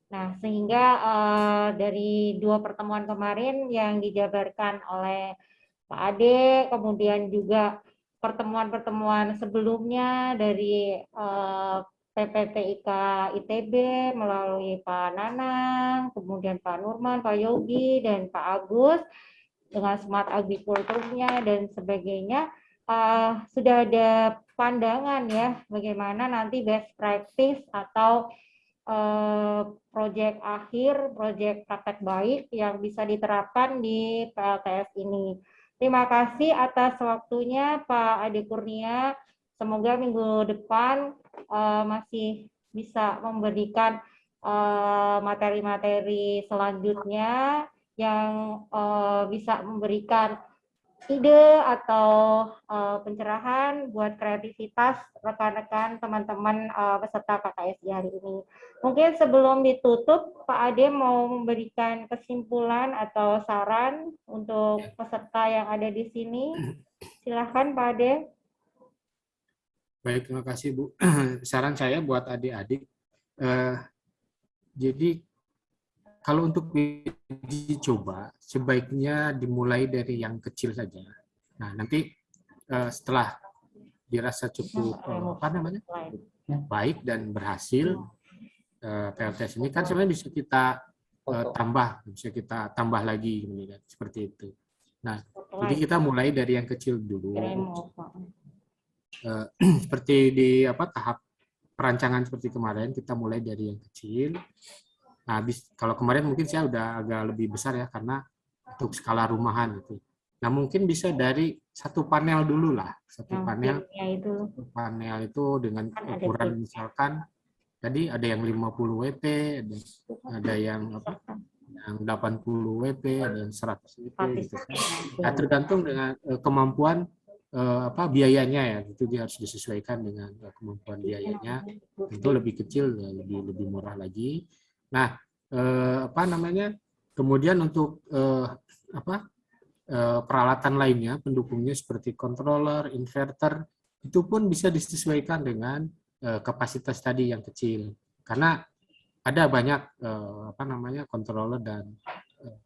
Nah, sehingga dari 2 pertemuan kemarin yang dijabarkan oleh Pak Ade, kemudian juga pertemuan-pertemuan sebelumnya dari PPPIK ITB melalui Pak Nanang, kemudian Pak Nurman, Pak Yogi, dan Pak Agus dengan Smart Agriculture-nya dan sebagainya, sudah ada pandangan ya bagaimana nanti best practice atau proyek akhir, proyek praktek baik yang bisa diterapkan di PLTS ini. Terima kasih atas waktunya Pak Ade Kurnia. Semoga minggu depan masih bisa memberikan materi-materi selanjutnya yang bisa memberikan ide atau pencerahan buat kreativitas rekan-rekan teman-teman peserta KKSI hari ini. Mungkin sebelum ditutup, Pak Ade mau memberikan kesimpulan atau saran untuk peserta yang ada di sini. Silahkan Pak Ade. Baik, terima kasih Bu. Saran saya buat adik-adik, jadi kalau untuk dicoba, sebaiknya dimulai dari yang kecil saja. Nah, nanti setelah dirasa cukup baik dan berhasil, PLTS ini kan sebenarnya bisa kita bisa kita tambah lagi, seperti itu. Nah, jadi kita mulai dari yang kecil dulu. Seperti di tahap perancangan seperti kemarin, kita mulai dari yang kecil. Nah, kalau kemarin mungkin saya udah agak lebih besar ya, karena untuk skala rumahan itu. Nah, mungkin bisa dari 1 panel dulu lah. 1 panel itu dengan ukuran misalkan tadi ada yang 50 WP, ada yang 80 WP, ada yang 100 WP gitu. Nah, tergantung dengan kemampuan biayanya ya, itu dia harus disesuaikan dengan kemampuan biayanya. Tentu lebih kecil lebih murah lagi. Nah, kemudian untuk peralatan lainnya, pendukungnya seperti controller, inverter, itu pun bisa disesuaikan dengan kapasitas tadi yang kecil. Karena ada banyak controller dan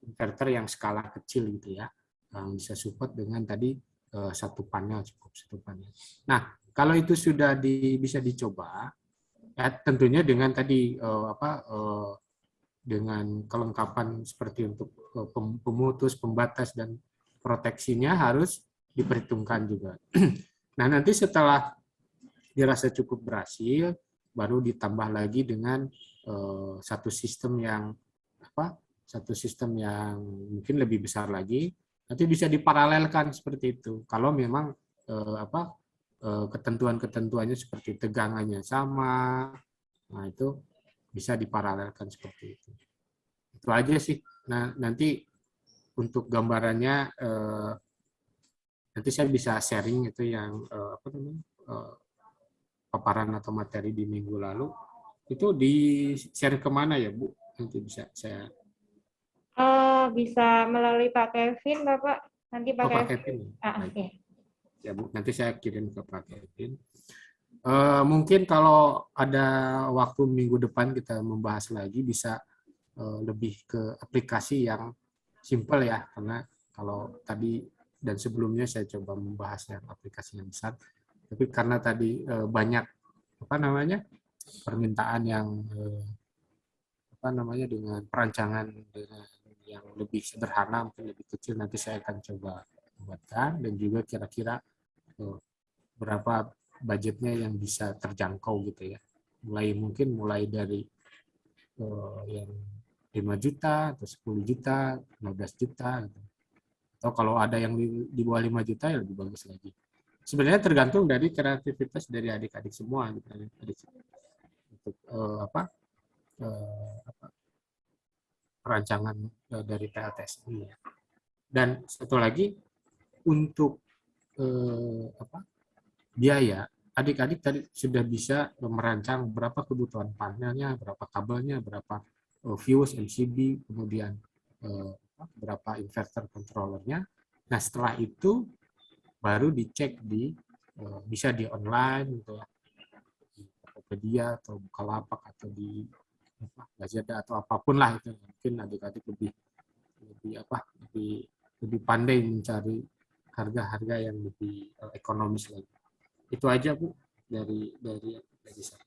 inverter yang skala kecil gitu ya, yang bisa support dengan tadi 1 panel, cukup 1 panel. Nah, kalau itu sudah bisa dicoba, ya tentunya dengan tadi dengan kelengkapan seperti untuk pemutus, pembatas, dan proteksinya harus diperhitungkan juga. Nah, nanti setelah dirasa cukup berhasil, baru ditambah lagi dengan satu sistem yang mungkin lebih besar lagi. Nanti bisa diparalelkan seperti itu. Kalau memang ketentuan-ketentuannya seperti tegangannya sama, nah itu bisa diparalelkan seperti itu. Itu aja sih. Nah, nanti untuk gambarannya nanti saya bisa sharing itu yang apa namanya paparan atau materi di minggu lalu itu di share kemana ya Bu? Nanti bisa saya Bisa melalui Pak Kevin, Bapak. Nanti Pak Pak Kevin. Kevin. Baik. Ya. Ya Bu, nanti saya kirim ke Pak Kevin. Mungkin kalau ada waktu minggu depan kita membahas lagi bisa lebih ke aplikasi yang simple ya, karena kalau tadi dan sebelumnya saya coba membahas yang aplikasi yang besar, tapi karena tadi banyak apa namanya permintaan yang apa namanya dengan perancangan dengan yang lebih sederhana mungkin lebih kecil, nanti saya akan coba buatkan dan juga kira-kira berapa budgetnya yang bisa terjangkau gitu ya, mulai dari yang 5 juta atau 10 juta 15 juta gitu. Atau kalau ada yang di bawah 5 juta ya lebih bagus lagi. Sebenarnya tergantung dari kreativitas dari adik-adik semua gitu. Untuk perancangan dari PLTS ini. Dan satu lagi untuk biaya, adik-adik tadi sudah bisa merancang berapa kebutuhan panelnya, berapa kabelnya, berapa fuse, MCB, kemudian berapa inverter controllernya. Nah setelah itu baru dicek bisa di online gitu ya, di Tokopedia atau Bukalapak atau di Lazada atau apapun lah itu. Mungkin adik-adik lebih pandai mencari harga-harga yang lebih ekonomis lagi. Itu aja Bu dari saya.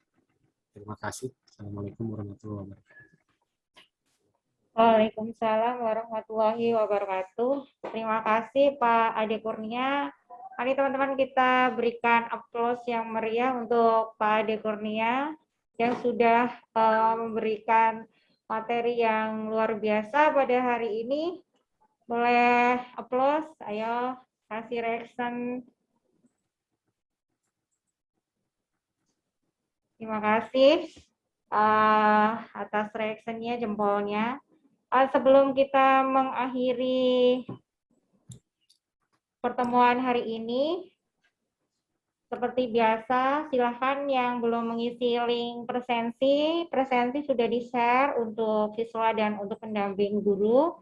Terima kasih. Assalamualaikum warahmatullahi wabarakatuh. Waalaikumsalam warahmatullahi wabarakatuh. Terima kasih Pak Ade Kurnia. Mari teman-teman kita berikan aplaus yang meriah untuk Pak Ade Kurnia yang sudah memberikan materi yang luar biasa pada hari ini. Boleh aplaus, ayo kasih reaction. Terima kasih atas reaction-nya, jempolnya. Sebelum kita mengakhiri pertemuan hari ini, seperti biasa, silahkan yang belum mengisi link presensi sudah di-share untuk siswa dan untuk pendamping guru.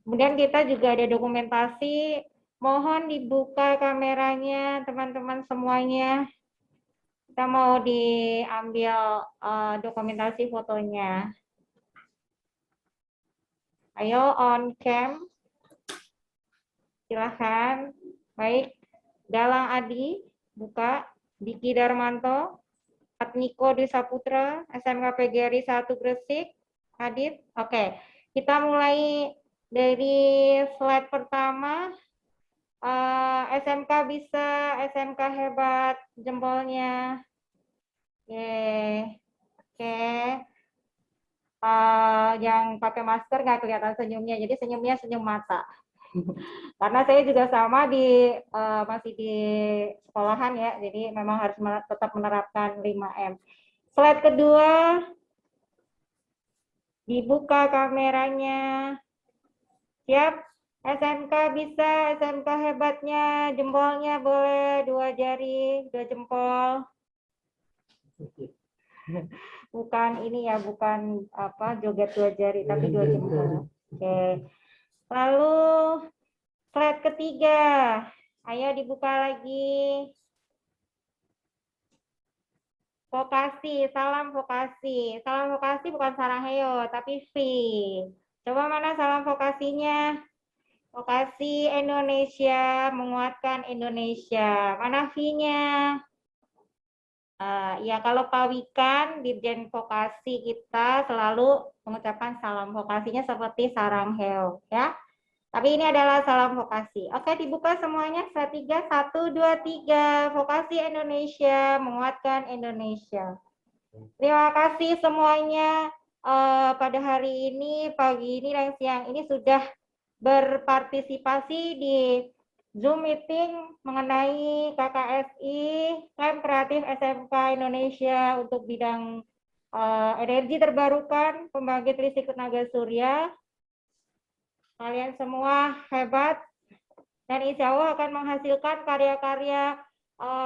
Kemudian kita juga ada dokumentasi, mohon dibuka kameranya teman-teman semuanya. Kita mau diambil dokumentasi fotonya. Ayo on cam. Silahkan. Baik. Galang Adi, buka. Diki Darmanto, Atniko Dwi Saputra, SMK PGRI 1 Gresik. Adit. Oke. Kita mulai dari slide pertama. SMK bisa, SMK hebat, jempolnya. Oke. Yang pakai masker nggak kelihatan senyumnya, jadi senyumnya senyum mata. Karena saya juga sama masih di sekolahan ya, jadi memang harus tetap menerapkan 5M. Slide kedua, dibuka kameranya. Siap? SMK bisa, SMK hebatnya, jempolnya boleh 2 jari, 2 jempol. Bukan ini ya, bukan joget 2 jari, tapi 2 jempol. Oke. Lalu slide ketiga, ayo dibuka lagi. Vokasi, salam vokasi. Salam vokasi bukan Saraheo, tapi V. Coba mana salam vokasinya? Vokasi Indonesia, menguatkan Indonesia. Mana V-nya? Ya kalau Pak Wikan, Dirjen Vokasi kita selalu mengucapkan salam vokasinya seperti sarang heo, ya. Tapi ini adalah salam vokasi. Oke, dibuka semuanya. 3, 1, 2, 3. Vokasi Indonesia, menguatkan Indonesia. Terima kasih semuanya pada hari ini, pagi ini, dan siang ini sudah berpartisipasi di Zoom meeting mengenai KKSI Klaim Kreatif SMK Indonesia untuk bidang energi terbarukan, pembangkit listrik tenaga surya. Kalian semua hebat dan insya Allah akan menghasilkan karya-karya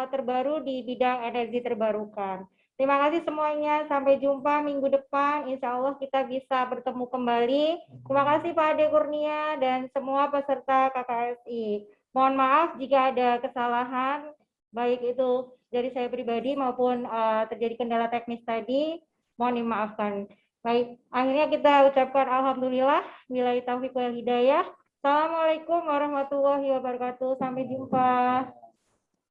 terbaru di bidang energi terbarukan. Terima kasih semuanya. Sampai jumpa minggu depan. Insya Allah kita bisa bertemu kembali. Terima kasih Pak Ade Kurnia dan semua peserta KKSI. Mohon maaf jika ada kesalahan, baik itu dari saya pribadi maupun terjadi kendala teknis tadi. Mohon dimaafkan. Baik, akhirnya kita ucapkan alhamdulillah. Billahi taufiq wal hidayah. Assalamualaikum warahmatullahi wabarakatuh. Sampai jumpa.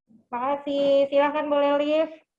Terima kasih. Silakan boleh live.